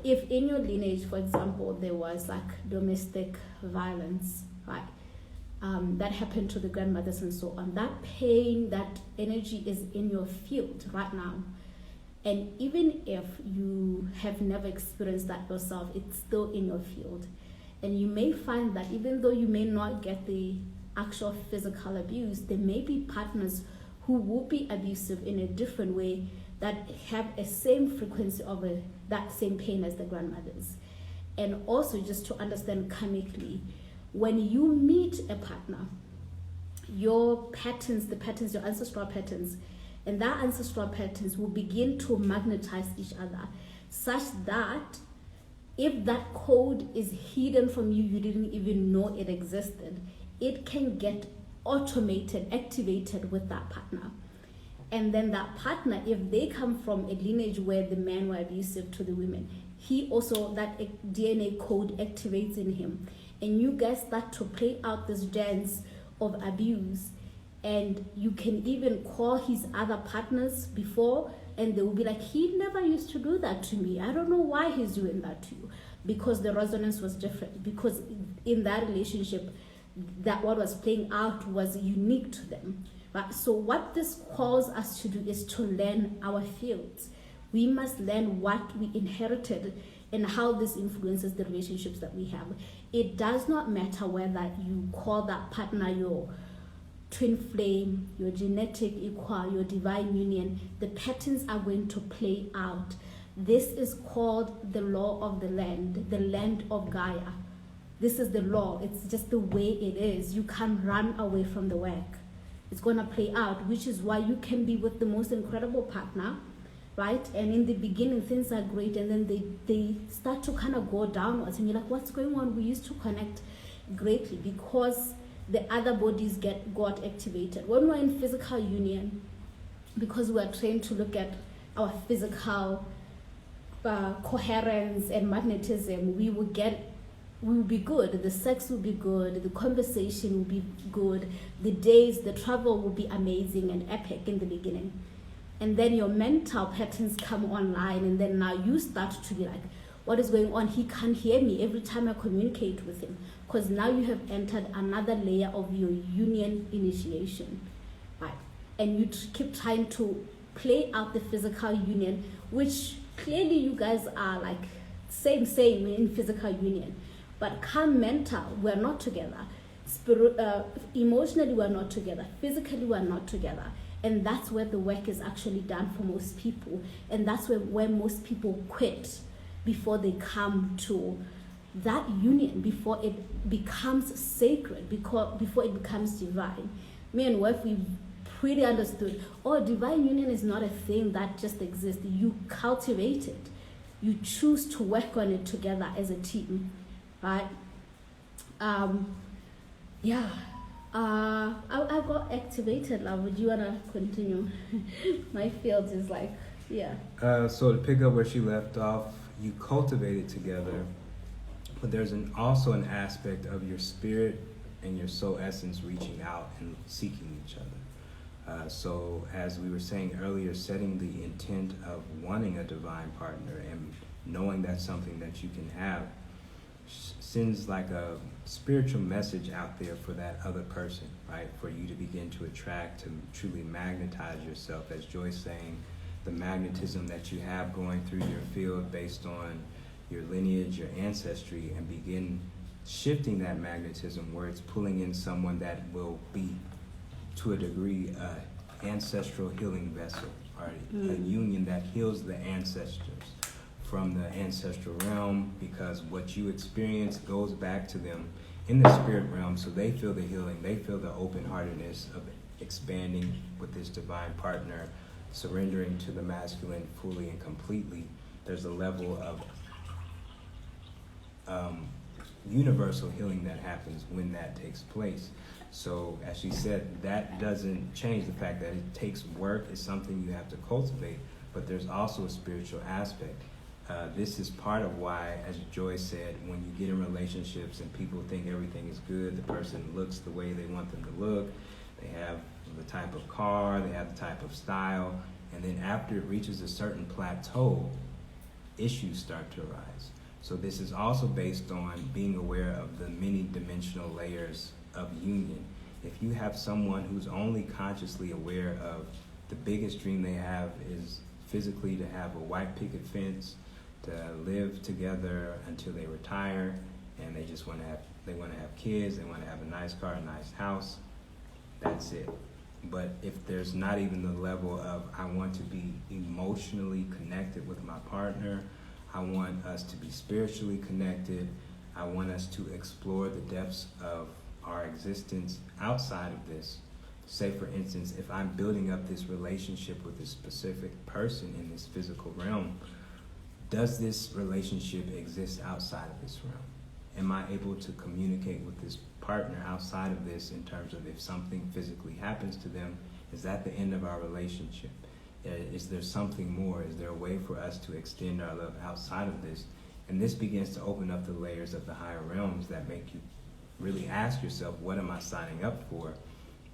S1: if in your lineage, for example, there was like domestic violence, right, that happened to the grandmothers and so on, that pain, that energy is in your field right now. And even if you have never experienced that yourself, it's still in your field. And you may find that even though you may not get the actual physical abuse, there may be partners who will be abusive in a different way that have a same frequency of that same pain as the grandmothers. And also just to understand karmically, when you meet a partner, your patterns, your ancestral patterns, and that ancestral patterns will begin to magnetize each other, such that if that code is hidden from you, you didn't even know it existed, it can get automated, activated with that partner. And then that partner, if they come from a lineage where the men were abusive to the women, he also, that DNA code activates in him. And you guys start to play out this dance of abuse. And you can even call his other partners before, and they will be like, he never used to do that to me. I don't know why he's doing that to you. Because the resonance was different. Because in that relationship, that what was playing out was unique to them. Right? So what this calls us to do is to learn our fields. We must learn what we inherited and how this influences the relationships that we have. It does not matter whether you call that partner your twin flame, your genetic equal, your divine union, the patterns are going to play out. This is called the law of the land of Gaia. This is the law. It's just the way it is. You can't run away from the work. It's going to play out, which is why you can be with the most incredible partner, right? And in the beginning, things are great, and then they start to kind of go downwards, and you're like, what's going on? We used to connect greatly because the other bodies got activated. When we're in physical union, because we're trained to look at our physical coherence and magnetism, we will be good. The sex will be good. The conversation will be good. The days, the travel will be amazing and epic in the beginning. And then your mental patterns come online, and then now you start to be like, what is going on? He can't hear me every time I communicate with him, because now you have entered another layer of your union initiation, right? And you keep trying to play out the physical union, which clearly you guys are like same in physical union, but calm mental, we're not together. Emotionally, we're not together. Physically, we're not together. And that's where the work is actually done for most people. And that's where most people quit before they come to that union, before it becomes sacred, before it becomes divine. Me and Weff, we pretty understood, divine union is not a thing that just exists. You cultivate it. You choose to work on it together as a team, right? I got activated, love. Would you want to continue? My field is like, yeah.
S2: So to pick up where she left off, you cultivate it together, but there's also an aspect of your spirit and your soul essence reaching out and seeking each other. So as we were saying earlier, setting the intent of wanting a divine partner and knowing that's something that you can have sends like a spiritual message out there for that other person, right? For you to begin to attract, to truly magnetize yourself. As Joy's saying, the magnetism that you have going through your field based on your lineage, your ancestry, and begin shifting that magnetism where it's pulling in someone that will be, to a degree, ancestral healing vessel, or a union that heals the ancestors from the ancestral realm, because what you experience goes back to them in the spirit realm, so they feel the healing, they feel the open-heartedness of expanding with this divine partner, surrendering to the masculine fully and completely. There's a level of universal healing that happens when that takes place. So as she said, that doesn't change the fact that it takes work. It's something you have to cultivate, but there's also a spiritual aspect. This is part of why, as Joy said, when you get in relationships and people think everything is good, the person looks the way they want them to look, they have the type of car, they have the type of style, and then after it reaches a certain plateau, issues start to arise. So this is also based on being aware of the many dimensional layers of union. If you have someone who's only consciously aware of the biggest dream they have is physically to have a white picket fence, to live together until they retire, and they just want to have kids, they want to have a nice car, a nice house, that's it. But if there's not even the level of, I want to be emotionally connected with my partner, I want us to be spiritually connected, I want us to explore the depths of our existence outside of this. Say, for instance, if I'm building up this relationship with a specific person in this physical realm, does this relationship exist outside of this realm? Am I able to communicate with this partner outside of this in terms of if something physically happens to them, is that the end of our relationship? Is there something more? Is there a way for us to extend our love outside of this? And this begins to open up the layers of the higher realms that make you really ask yourself, what am I signing up for?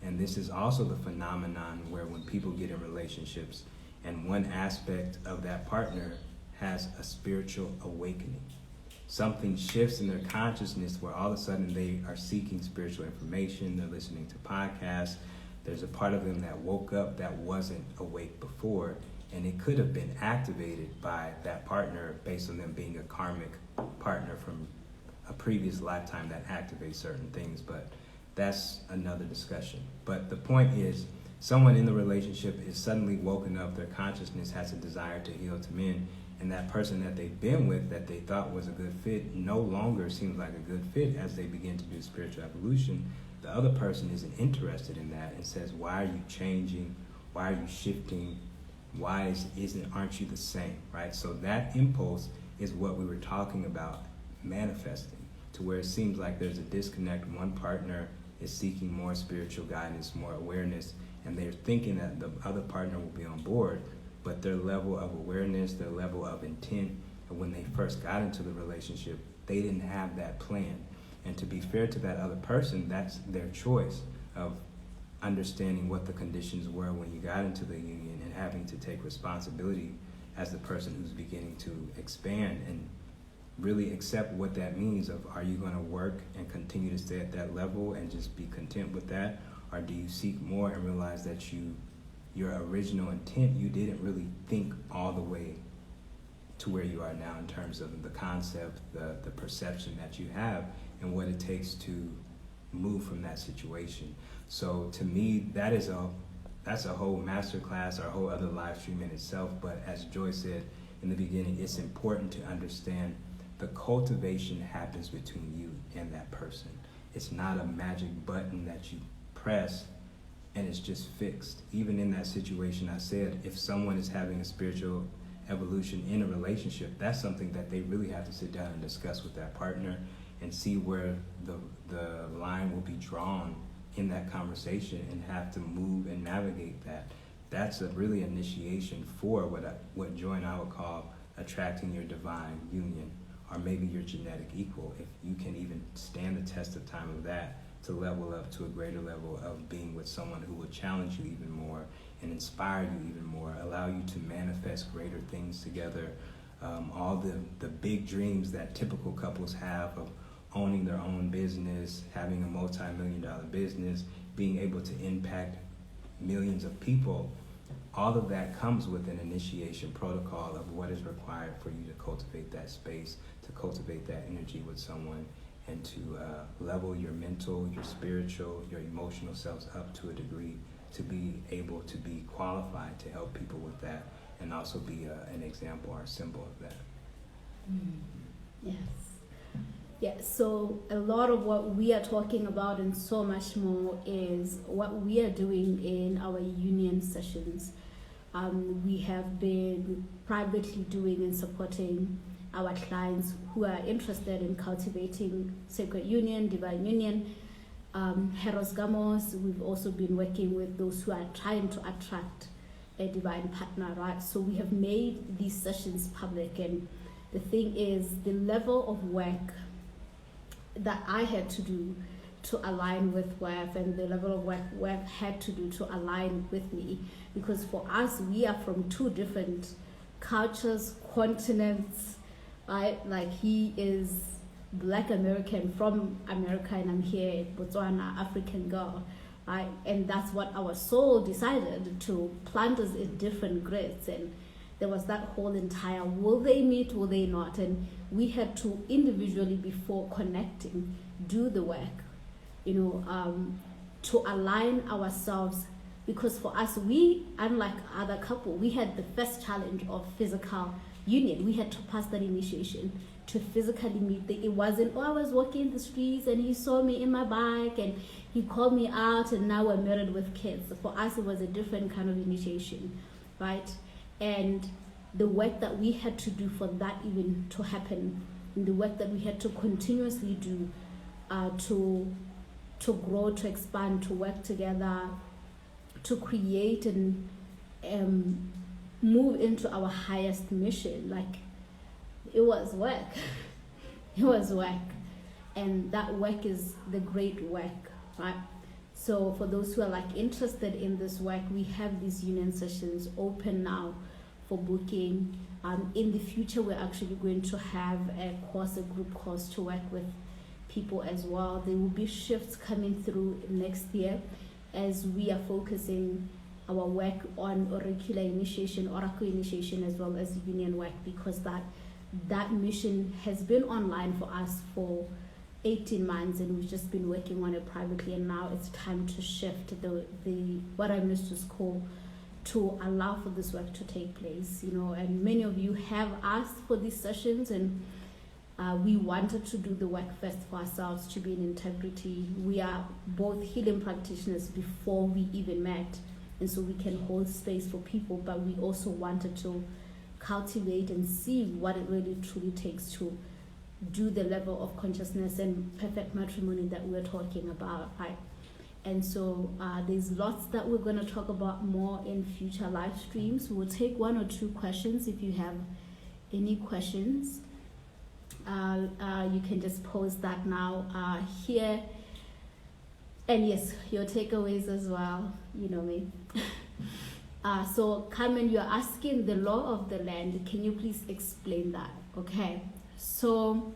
S2: And this is also the phenomenon where when people get in relationships and one aspect of that partner has a spiritual awakening, something shifts in their consciousness where all of a sudden they are seeking spiritual information, they're listening to podcasts, there's a part of them that woke up that wasn't awake before, and it could have been activated by that partner based on them being a karmic partner from a previous lifetime that activates certain things. But that's another discussion. But the point is, someone in the relationship is suddenly woken up, their consciousness has a desire to heal, to mend, and that person that they've been with that they thought was a good fit no longer seems like a good fit as they begin to do spiritual evolution. The other person isn't interested in that and says, why are you changing? Why are you shifting? Why aren't you the same, right? So that impulse is what we were talking about manifesting, to where it seems like there's a disconnect. One partner is seeking more spiritual guidance, more awareness, and they're thinking that the other partner will be on board, but their level of awareness, their level of intent, and when they first got into the relationship, they didn't have that plan. And to be fair to that other person, that's their choice of understanding what the conditions were when you got into the union and having to take responsibility as the person who's beginning to expand and really accept what that means of, are you going to work and continue to stay at that level and just be content with that? Or do you seek more and realize that your original intent, you didn't really think all the way to where you are now in terms of the concept, the perception that you have and what it takes to move from that situation. So to me, that's a whole masterclass or a whole other live stream in itself. But as Joy said in the beginning, it's important to understand the cultivation happens between you and that person. It's not a magic button that you press and it's just fixed. Even in that situation, I said, if someone is having a spiritual evolution in a relationship, that's something that they really have to sit down and discuss with that partner and see where the line will be drawn in that conversation and have to move and navigate that. That's a really initiation for what Joy and I would call attracting your divine union, or maybe your genetic equal, if you can even stand the test of time of that, to level up to a greater level of being with someone who will challenge you even more and inspire you even more, allow you to manifest greater things together. All the big dreams that typical couples have of owning their own business, having a multi-million-dollar business, being able to impact millions of people, all of that comes with an initiation protocol of what is required for you to cultivate that space, to cultivate that energy with someone, and to level your mental, your spiritual, your emotional selves up to a degree to be able to be qualified to help people with that and also be an example or a symbol of that.
S1: Yes. Yeah, so a lot of what we are talking about and so much more is what we are doing in our union sessions. We have been privately doing and supporting our clients who are interested in cultivating sacred union, divine union. Heros Gamos, we've also been working with those who are trying to attract a divine partner, right? So we have made these sessions public, and the thing is, the level of work that I had to do to align with Weff and the level of work Weff had to do to align with me, because for us, we are from two different cultures, continents, right? Like, he is Black American from America and I'm here, Botswana, African girl, right? And that's what our soul decided, to plant us in different grids. And there was that whole entire, will they meet, will they not? And we had to individually, before connecting, do the work, to align ourselves. Because for us, we, unlike other couple, we had the first challenge of physical union. We had to pass that initiation to physically meet. It wasn't, I was walking in the streets and he saw me in my bike and he called me out and now we're married with kids. For us, it was a different kind of initiation, right? And the work that we had to do for that even to happen, and the work that we had to continuously do to grow, to expand, to work together, to create and move into our highest mission. Like, it was work. It was work. And that work is the great work, right? So for those who are interested in this work, we have these union sessions open now for booking. In the future, we're actually going to have a group course to work with people as well. There will be shifts coming through next year as we are focusing our work on oracle initiation, as well as union work, because that mission has been online for us for 18 months, and we've just been working on it privately, and now it's time to shift the what I used to call to allow for this work to take place, and many of you have asked for these sessions, and we wanted to do the work first for ourselves to be in integrity. We are both healing practitioners before we even met, and so we can hold space for people, but we also wanted to cultivate and see what it really truly takes to do the level of consciousness and perfect matrimony that we're talking about, right? And so there's lots that we're going to talk about more in future live streams. We'll take 1 or 2 questions. If you have any questions, you can just post that now here. And yes, your takeaways as well, you know me. So Carmen, you're asking the law of the land. Can you please explain that? Okay. So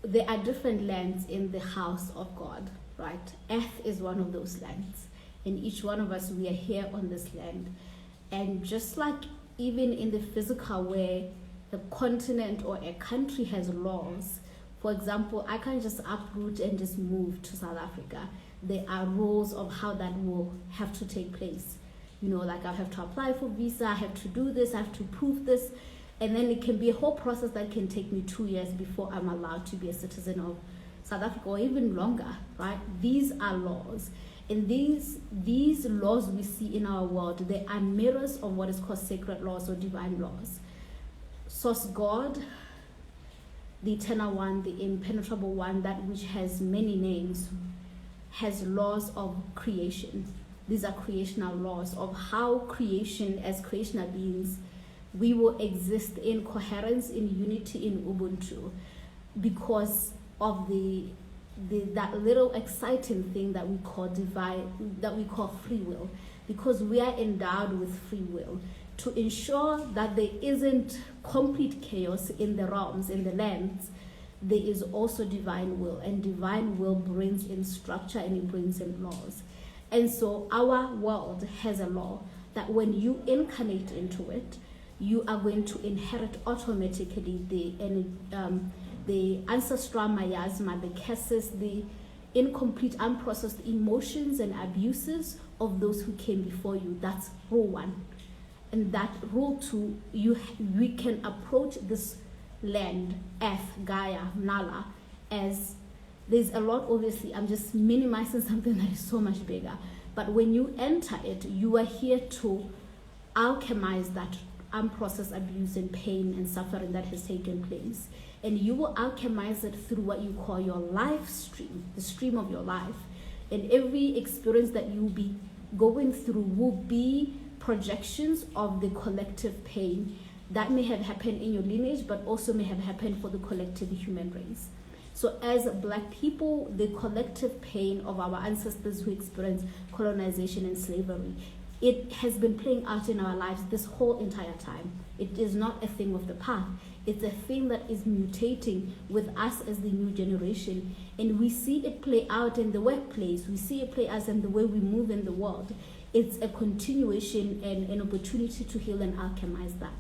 S1: there are different lands in the house of God, right? Earth is one of those lands, and each one of us, we are here on this land. And just like even in the physical, where a continent or a country has laws, for example, I can't just uproot and just move to South Africa. There are rules of how that will have to take place. Like I have to apply for visa, I have to do this, I have to prove this. And then it can be a whole process that can take me 2 years before I'm allowed to be a citizen of South Africa, or even longer, right? These are laws. And these laws we see in our world, they are mirrors of what is called sacred laws or divine laws. Source God, the eternal one, the impenetrable one, that which has many names, has laws of creation. These are creational laws of how creation, as creational beings, we will exist in coherence, in unity, in Ubuntu, because of that little exciting thing that we call divine, that we call free will, because we are endowed with free will to ensure that there isn't complete chaos in the realms, in the lands. There is also divine will, and divine will brings in structure and it brings in laws. And so our world has a law that when you incarnate into it, you are going to inherit automatically the ancestral miasma, the curses, the incomplete, unprocessed emotions and abuses of those who came before you. That's rule 1. And that rule 2, we can approach this land, Earth, Gaia, Nala, as there's a lot. Obviously, I'm just minimizing something that is so much bigger. But when you enter it, you are here to alchemize that unprocessed abuse and pain and suffering that has taken place. And you will alchemize it through what you call your life stream, the stream of your life. And every experience that you'll be going through will be projections of the collective pain that may have happened in your lineage, but also may have happened for the collective human race. So as Black people, the collective pain of our ancestors who experienced colonization and slavery, it has been playing out in our lives this whole entire time. It is not a thing of the past. It's a thing that is mutating with us as the new generation. And we see it play out in the workplace. We see it play out in the way we move in the world. It's a continuation and an opportunity to heal and alchemize that.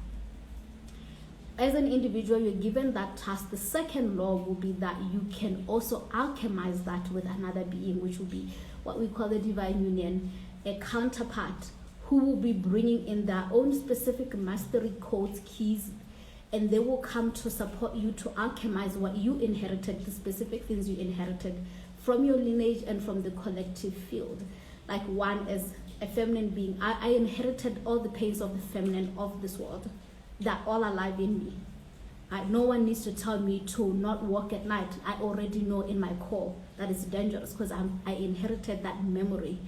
S1: As an individual, you're given that task. The second law will be that you can also alchemize that with another being, which will be what we call the divine union, a counterpart who will be bringing in their own specific mastery codes, keys, and they will come to support you to alchemize what you inherited, the specific things you inherited from your lineage and from the collective field. Like one as a feminine being, I inherited all the pains of the feminine of this world. They're all alive in me. No one needs to tell me to not walk at night. I already know in my core that it's dangerous because I inherited that memory.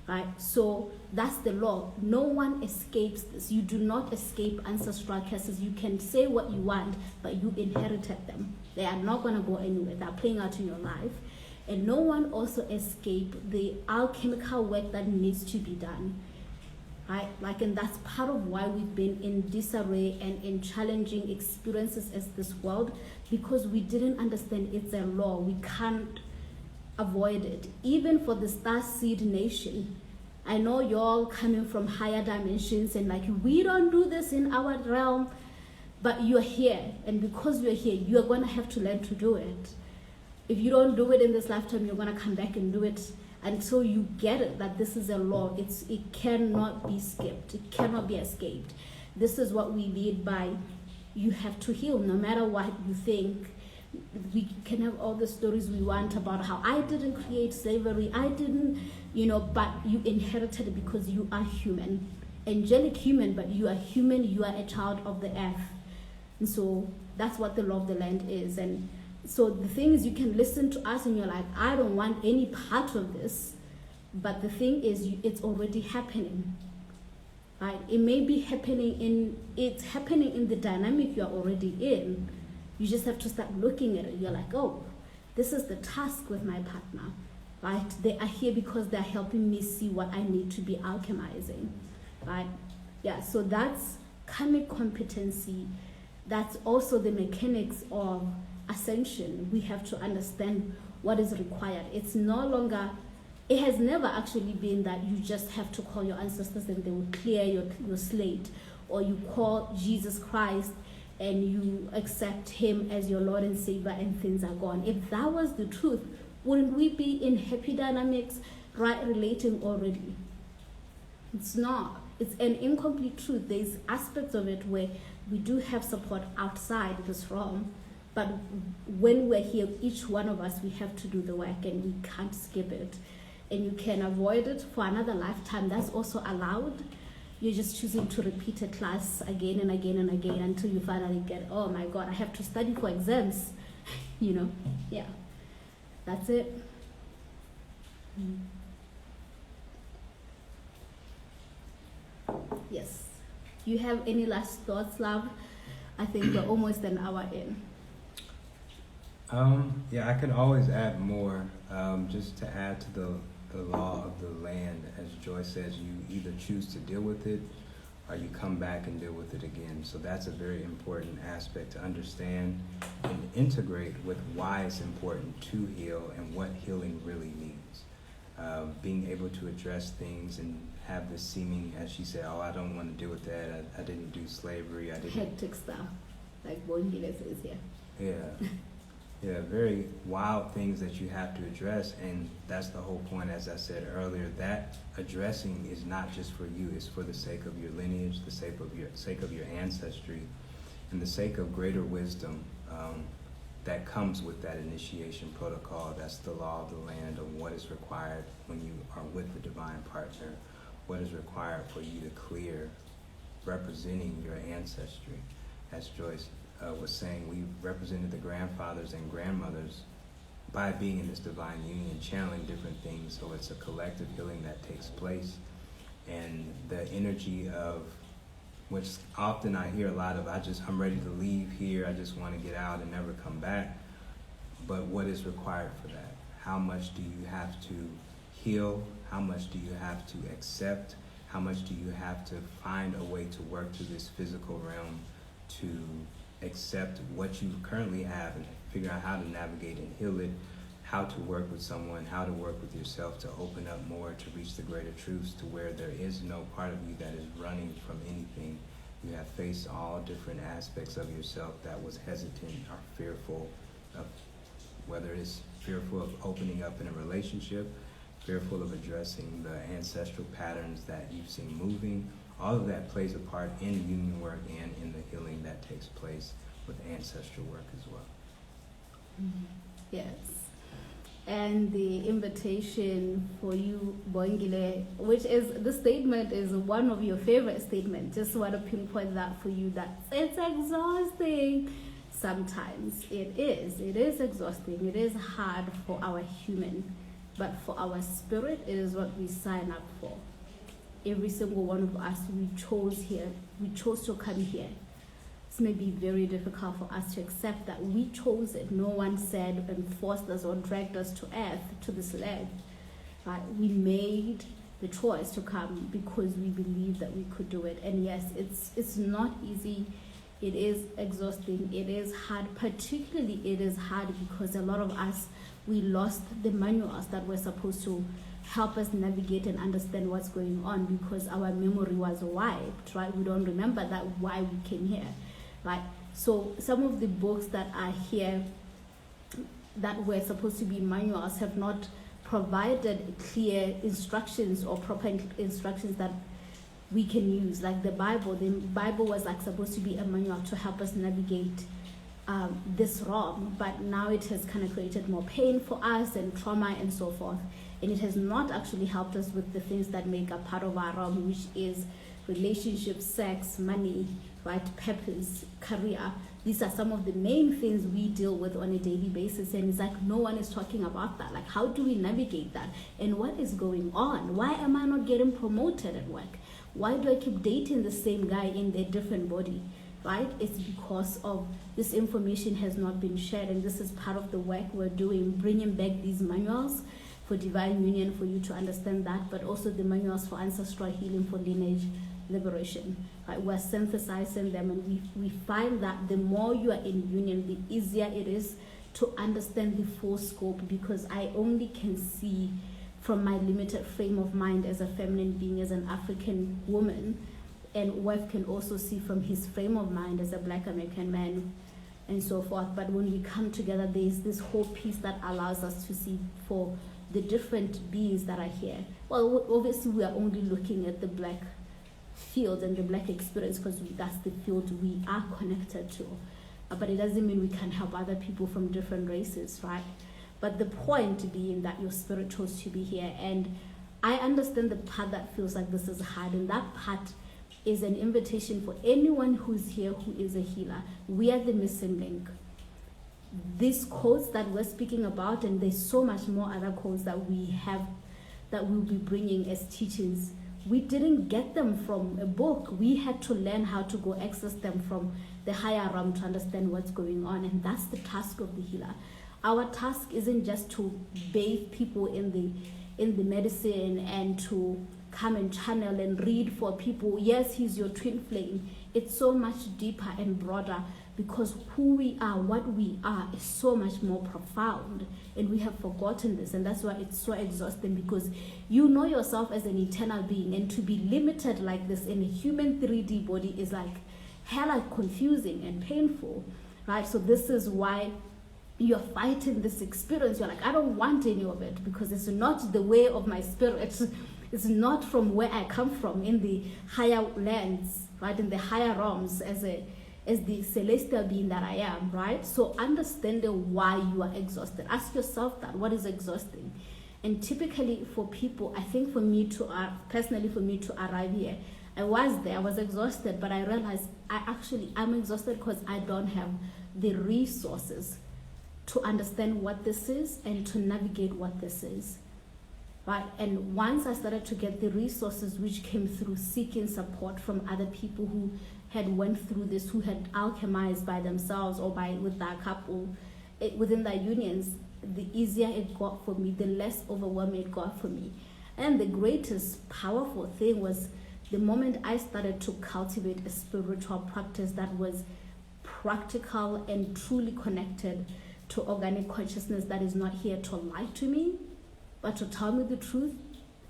S1: Right? So that's the law. No one escapes this. You do not escape ancestral curses. You can say what you want, but you inherited them. They are not going to go anywhere. They're playing out in your life. And no one also escapes the alchemical work that needs to be done. Right? And that's part of why we've been in disarray and in challenging experiences as this world, because we didn't understand it's a law. We can't avoid it. Even for the star seed nation, I know you're all coming from higher dimensions and we don't do this in our realm. but you're here, and because you're here, you're going to have to learn to do it. If you don't do it in this lifetime, you're going to come back and do it until you get it, that this is a law. It cannot be skipped. It cannot be escaped. This is what we lead by. You have to heal no matter what you think. We can have all the stories we want about how I didn't create slavery, I didn't, but you inherited it because you are human. Angelic human, but you are human, you are a child of the earth. And so that's what the law of the land is. And so the thing is, you can listen to us and you're like, I don't want any part of this. But the thing is, it's already happening. Right? It may be happening it's happening in the dynamic you're already in. You just have to start looking at it. You're like, oh, this is the task with my partner. Right? They are here because they're helping me see what I need to be alchemizing. Right? Yeah, so that's karmic competency. That's also the mechanics of ascension. We have to understand what is required. It's no longer, it has never actually been that you just have to call your ancestors and they will clear your slate, or you call Jesus Christ and you accept him as your Lord and Savior and things are gone. If that was the truth, wouldn't we be in happy dynamics, right relating already? It's not. It's an incomplete truth. There's aspects of it where we do have support outside this realm, but when we're here, each one of us, we have to do the work and we can't skip it. And you can avoid it for another lifetime. That's also allowed. You're just choosing to repeat a class again and again and again until you finally get, oh my God, I have to study for exams. Yeah, that's it. Yes. You have any last thoughts, love? I think we're almost an hour in.
S2: Yeah, I can always add more. Just to add to the law of the land, as Joy says, you either choose to deal with it or you come back and deal with it again. So that's a very important aspect to understand and integrate with why it's important to heal and what healing really means. Being able to address things and have this seeming, as she said, oh, I don't want to deal with that. I didn't do slavery. I didn't.
S1: Hectic stuff, like Bongile says here.
S2: Yeah. Yeah, very wild things that you have to address, and that's the whole point, as I said earlier, that addressing is not just for you, it's for the sake of your lineage, the sake of your ancestry, and the sake of greater wisdom that comes with that initiation protocol. That's the law of the land, of what is required when you are with the divine partner, what is required for you to clear, representing your ancestry. As Joyce was saying, we represented the grandfathers and grandmothers by being in this divine union, channeling different things. So it's a collective healing that takes place. And the energy of, which often I hear a lot of, I'm ready to leave here, I just want to get out and never come back. But what is required for that? How much do you have to heal? How much do you have to accept? How much do you have to find a way to work through this physical realm to accept what you currently have and figure out how to navigate and heal it, how to work with someone, how to work with yourself to open up more, to reach the greater truths, to where there is no part of you that is running from anything. You have faced all different aspects of yourself that was hesitant or fearful of, whether it's fearful of opening up in a relationship, fearful of addressing the ancestral patterns that you've seen moving. All of that plays a part in union work and in the healing that takes place with ancestral work as well.
S1: Mm-hmm. Yes. And the invitation for you, Boingile, which is, the statement is one of your favorite statements. Just want to pinpoint that for you, that it's exhausting. Sometimes it is exhausting. It is hard for our human, but for our spirit, it is what we sign up for. Every single one of us, we chose to come here. It's may be very difficult for us to accept that we chose it. No one said and forced us or dragged us to earth, to this land. Right? We made the choice to come because we believed that we could do it. And yes, it's not easy. It is exhausting. It is hard. Particularly, it is hard because a lot of us, we lost the manuals that were supposed to help us navigate and understand what's going on because our memory was wiped, right? We don't remember that why we came here. right? So some of the books that are here that were supposed to be manuals have not provided clear instructions or proper instructions that we can use. Like the Bible was like supposed to be a manual to help us navigate this realm, but now it has kind of created more pain for us and trauma and so forth, and it has not actually helped us with the things that make up part of our realm, which is relationships, sex, money, right, purpose, career. These are some of the main things we deal with on a daily basis, and it's like no one is talking about that. Like, how do we navigate that, and what is going on? Why am I not getting promoted at work? Why do I keep dating the same guy in their different body? Right? It's because of this information has not been shared, and this is part of the work we're doing, bringing back these manuals for divine union for you to understand that, but also the manuals for ancestral healing, for lineage liberation. Right? We're synthesizing them, and we find that the more you are in union, the easier it is to understand the full scope, because I only can see from my limited frame of mind as a feminine being, as an African woman, and Weff can also see from his frame of mind as a Black American man and so forth. But when we come together, there's this whole piece that allows us to see for the different beings that are here. Well, obviously we are only looking at the Black field and the Black experience because that's the field we are connected to. But it doesn't mean we can help other people from different races, right? But the point being that your spirit chose to be here. And I understand the part that feels like this is hard, and that part is an invitation for anyone who's here who is a healer. We are the missing link. These codes that we're speaking about, and there's so much more other codes that we have that we'll be bringing as teachings, we didn't get them from a book. We had to learn how to go access them from the higher realm to understand what's going on, and that's the task of the healer. Our task isn't just to bathe people in the medicine and to come and channel and read for people. Yes, he's your twin flame. It's so much deeper and broader, because who we are, what we are, is so much more profound, and we have forgotten this. And that's why it's so exhausting, because you know yourself as an eternal being, and to be limited like this in a human 3D body is like hella confusing and painful, right? So this is why you're fighting this experience. You're like, I don't want any of it, because it's not the way of my spirit. It's not from where I come from in the higher lands, right? In the higher realms as the celestial being that I am, right? So understanding why you are exhausted. Ask yourself that, what is exhausting? And typically for people, I think for me to arrive here, I was exhausted, but I realized I'm exhausted because I don't have the resources to understand what this is and to navigate what this is. Right? And once I started to get the resources, which came through seeking support from other people who had went through this, who had alchemized by themselves or with their couple, within their unions, the easier it got for me, the less overwhelming it got for me. And the greatest powerful thing was the moment I started to cultivate a spiritual practice that was practical and truly connected to organic consciousness, that is not here to lie to me, but to tell me the truth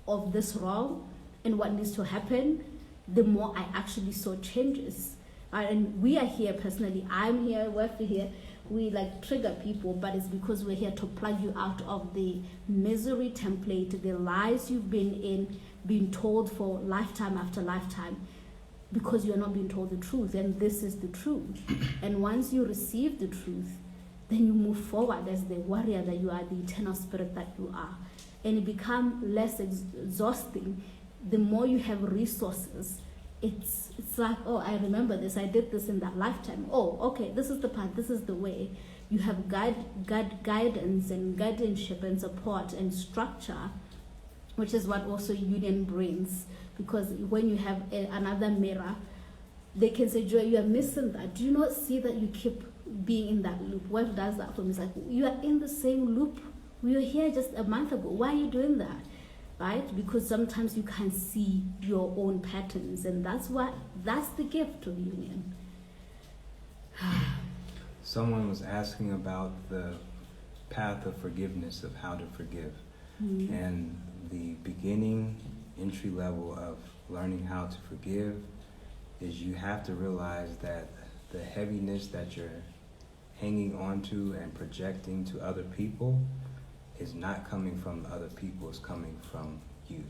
S1: of this realm and what needs to happen, the more I actually saw changes. And we are here personally. I'm here, we're here. We like trigger people, but it's because we're here to plug you out of the misery template, the lies you've been told for lifetime after lifetime, because you're not being told the truth. And this is the truth. And once you receive the truth, then you move forward as the warrior that you are, the eternal spirit that you are. And it becomes less exhausting the more you have resources. It's like, oh, I remember this, I did this in that lifetime. Oh, okay, this is the path, this is the way. You have guidance and guardianship and support and structure, which is what also union brings. Because when you have another mirror, they can say, Joy, you are missing that. Do you not see that you keep being in that loop? What does that for me? It's like, you are in the same loop. We were here just a month ago. Why are you doing that? Right? Because sometimes you can't see your own patterns, and that's the gift of union.
S2: Someone was asking about the path of forgiveness, of how to forgive.
S1: Mm-hmm.
S2: And the beginning entry level of learning how to forgive is you have to realize that the heaviness that you're hanging onto and projecting to other people is not coming from other people, it's coming from you.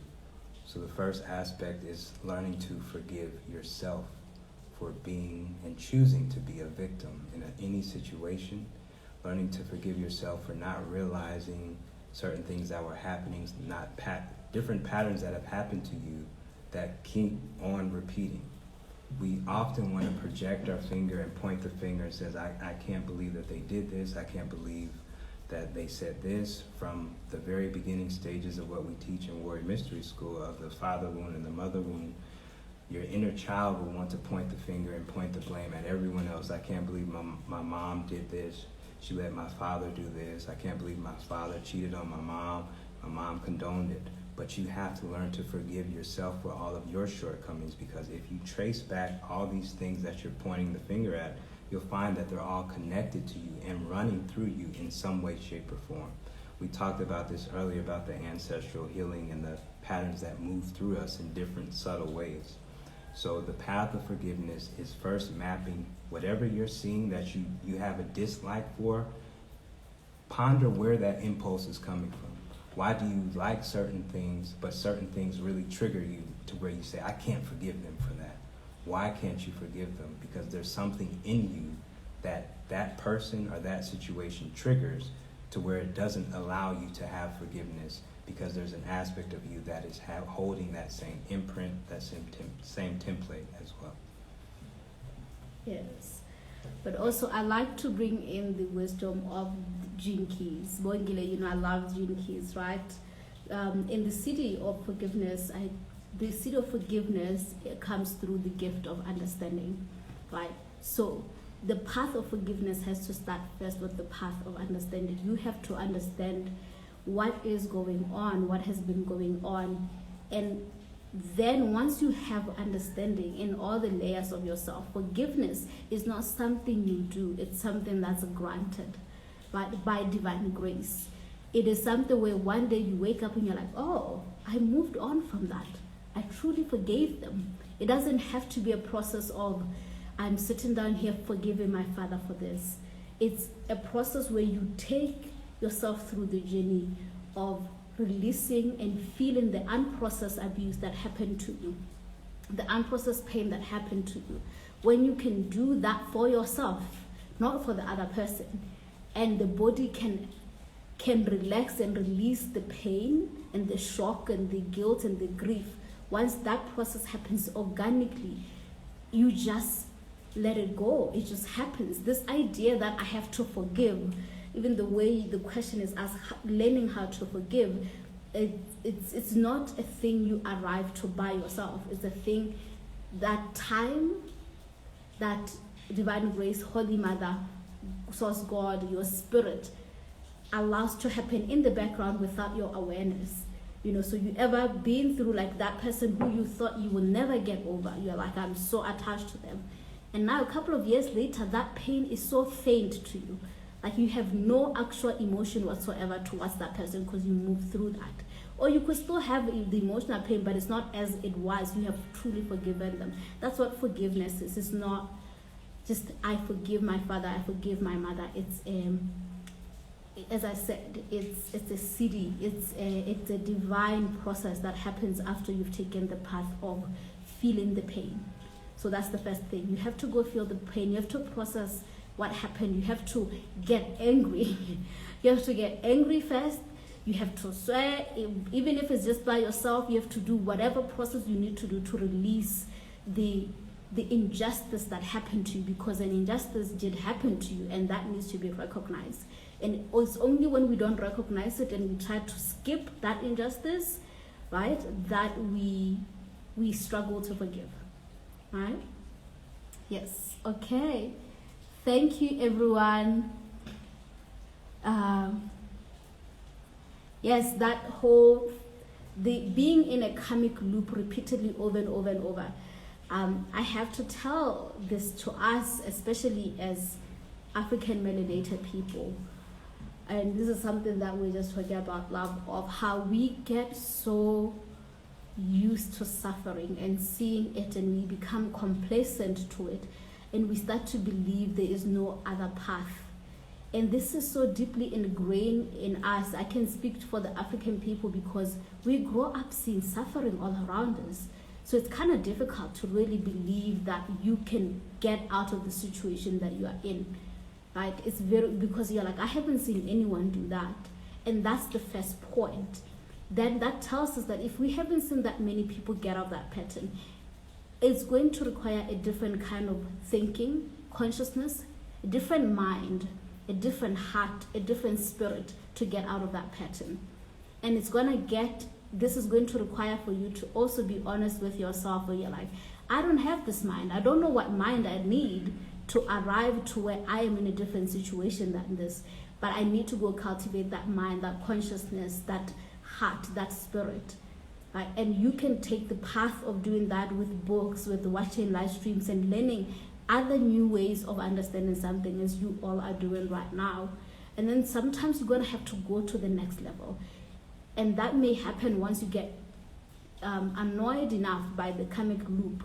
S2: So the first aspect is learning to forgive yourself for being and choosing to be a victim in any situation, learning to forgive yourself for not realizing certain things that were happening, different patterns that have happened to you that keep on repeating. We often want to project our finger and point the finger and says, I can't believe that they did this, I can't believe that they said this. From the very beginning stages of what we teach in Warrior Mystery School of the father wound and the mother wound, your inner child will want to point the finger and point the blame at everyone else. I can't believe my mom did this. She let my father do this. I can't believe my father cheated on my mom. My mom condoned it. But you have to learn to forgive yourself for all of your shortcomings, because if you trace back all these things that you're pointing the finger at, you'll find that they're all connected to you and running through you in some way, shape, or form. We talked about this earlier about the ancestral healing and the patterns that move through us in different subtle ways. So the path of forgiveness is first mapping whatever you're seeing that you have a dislike for. Ponder where that impulse is coming from. Why do you like certain things, but certain things really trigger you to where you say, I can't forgive them for that? Why can't you forgive them? Because there's something in you that person or that situation triggers to where it doesn't allow you to have forgiveness, because there's an aspect of you that is holding that same imprint, that same template as well.
S1: Yes. But also I like to bring in the wisdom of gene keys. Boingile, I love gene keys, right? In the city of forgiveness, the city of forgiveness, it comes through the gift of understanding, right? So the path of forgiveness has to start first with the path of understanding. You have to understand what is going on, what has been going on, and then once you have understanding in all the layers of yourself, forgiveness is not something you do, it's something that's granted, but by divine grace. It is something where one day you wake up and you're like, oh, I moved on from that. I truly forgave them. It doesn't have to be a process of, I'm sitting down here forgiving my father for this. It's a process where you take yourself through the journey of releasing and feeling the unprocessed abuse that happened to you, the unprocessed pain that happened to you. When you can do that for yourself, not for the other person, and the body can relax and release the pain and the shock and the guilt and the grief, once that process happens organically, you just let it go. It just happens. This idea that I have to forgive, even the way the question is asked, learning how to forgive, it's not a thing you arrive to by yourself. It's a thing that time, that divine grace, Holy Mother, Source God, your spirit allows to happen in the background without your awareness. So you ever been through like that person who you thought you will never get over? You're like, I'm so attached to them. And now a couple of years later, that pain is so faint to you. Like you have no actual emotion whatsoever towards that person because you moved through that. Or you could still have the emotional pain, but it's not as it was. You have truly forgiven them. That's what forgiveness is. It's not just, I forgive my father, I forgive my mother. It's, as I said, it's a city. It's a divine process that happens after you've taken the path of feeling the pain. So that's the first thing. You have to go feel the pain. You have to process what happened. You have to get angry. You have to get angry first. You have to swear, even if it's just by yourself. You have to do whatever process you need to do to release the injustice that happened to you, because an injustice did happen to you, and that needs to be recognized. And it's only when we don't recognize it and we try to skip that injustice, right, that we struggle to forgive, right? Yes. Okay. Thank you, everyone. Yes, that whole, the being in a karmic loop repeatedly over and over and over. I have to tell this to us, especially as African melanated people. And this is something that we just forget about, love, of how we get so used to suffering and seeing it, and we become complacent to it. and we start to believe there is no other path. And this is so deeply ingrained in us. I can speak for the African people because we grow up seeing suffering all around us. So it's kind of difficult to really believe that you can get out of the situation that you are in, right? It's because you're like, I haven't seen anyone do that. And that's the first point. Then that tells us that if we haven't seen that many people get out of that pattern, it's going to require a different kind of thinking, consciousness, a different mind, a different heart, a different spirit to get out of that pattern. And this is going to require for you to also be honest with yourself where you're like, I don't have this mind. I don't know what mind I need to arrive to where I am in a different situation than this. But I need to go cultivate that mind, that consciousness, that heart, that spirit. Right? And you can take the path of doing that with books, with watching live streams and learning other new ways of understanding something, as you all are doing right now. And then sometimes you're going to have to go to the next level. And that may happen once you get annoyed enough by the karmic loop.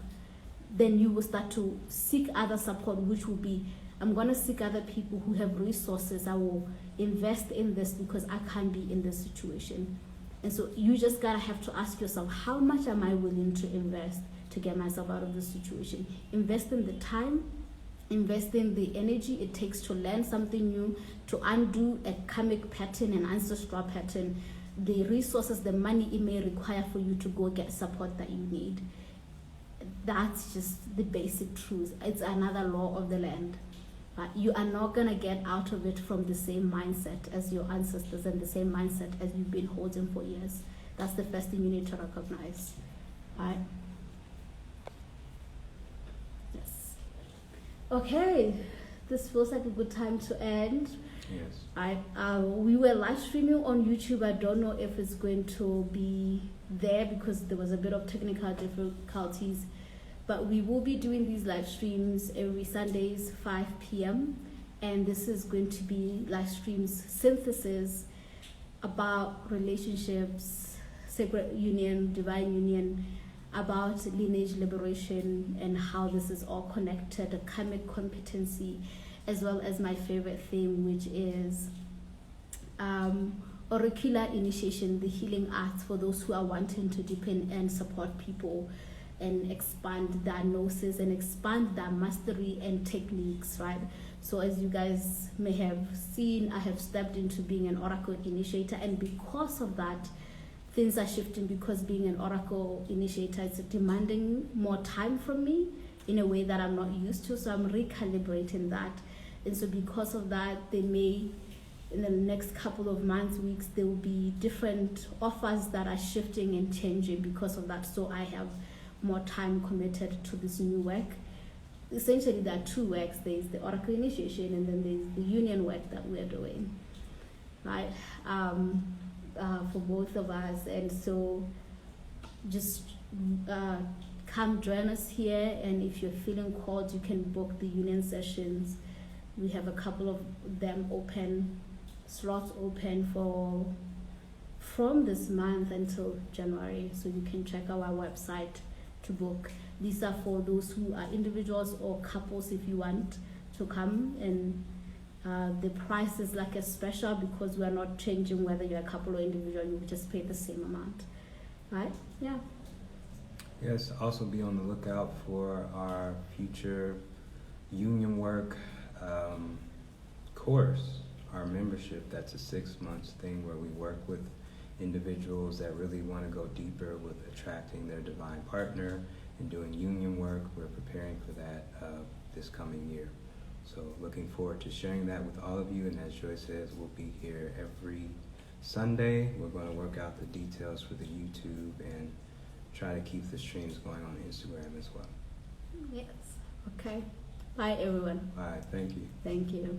S1: Then you will start to seek other support, which will be, I'm going to seek other people who have resources. I will invest in this because I can't be in this situation. And so you just got to have to ask yourself, how much am I willing to invest to get myself out of this situation? Invest in the time, invest in the energy it takes to learn something new, to undo a karmic pattern, an ancestral pattern, the resources, the money it may require for you to go get support that you need. That's just the basic truth. It's another law of the land. You are not going to get out of it from the same mindset as your ancestors and the same mindset as you've been holding for years. That's the first thing you need to recognize. Right? Yes. Okay, this feels like a good time to end.
S2: Yes.
S1: We were live streaming on YouTube. I don't know if it's going to be there because there was a bit of technical difficulties. But we will be doing these live streams every Sundays, 5 p.m. And this is going to be live streams synthesis about relationships, sacred union, divine union, about lineage liberation and how this is all connected, a karmic competency, as well as my favorite theme, which is auricular initiation, the healing arts for those who are wanting to deepen and support people and expand their gnosis and expand their mastery and techniques, right? So as you guys may have seen, I have stepped into being an oracle initiator, and because of that, things are shifting, because being an oracle initiator is demanding more time from me in a way that I'm not used to, so I'm recalibrating that. And so because of that, they may, in the next couple of months, weeks, there will be different offers that are shifting and changing because of that. So I have more time committed to this new work. Essentially, there are two works. There's the oracle initiation, and then there's the union work that we're doing, right? For both of us. And so just come join us here, and if you're feeling called, you can book the union sessions. We have a couple of them open, slots open from this month until January, so you can check our website to book. These are for those who are individuals or couples if you want to come, and the price is like a special because we're not changing whether you're a couple or individual. You just pay the same amount, right? Yeah.
S2: Yes, also be on the lookout for our future union work course, our membership. That's a 6 months thing where we work with individuals that really want to go deeper with attracting their divine partner and doing union work. We're preparing for that this coming year. So looking forward to sharing that with all of you. And as Joy says, we'll be here every Sunday. We're going to work out the details for the YouTube and try to keep the streams going on Instagram as well.
S1: Yes. Okay. Bye, everyone.
S2: Bye. Thank you.
S1: Thank you.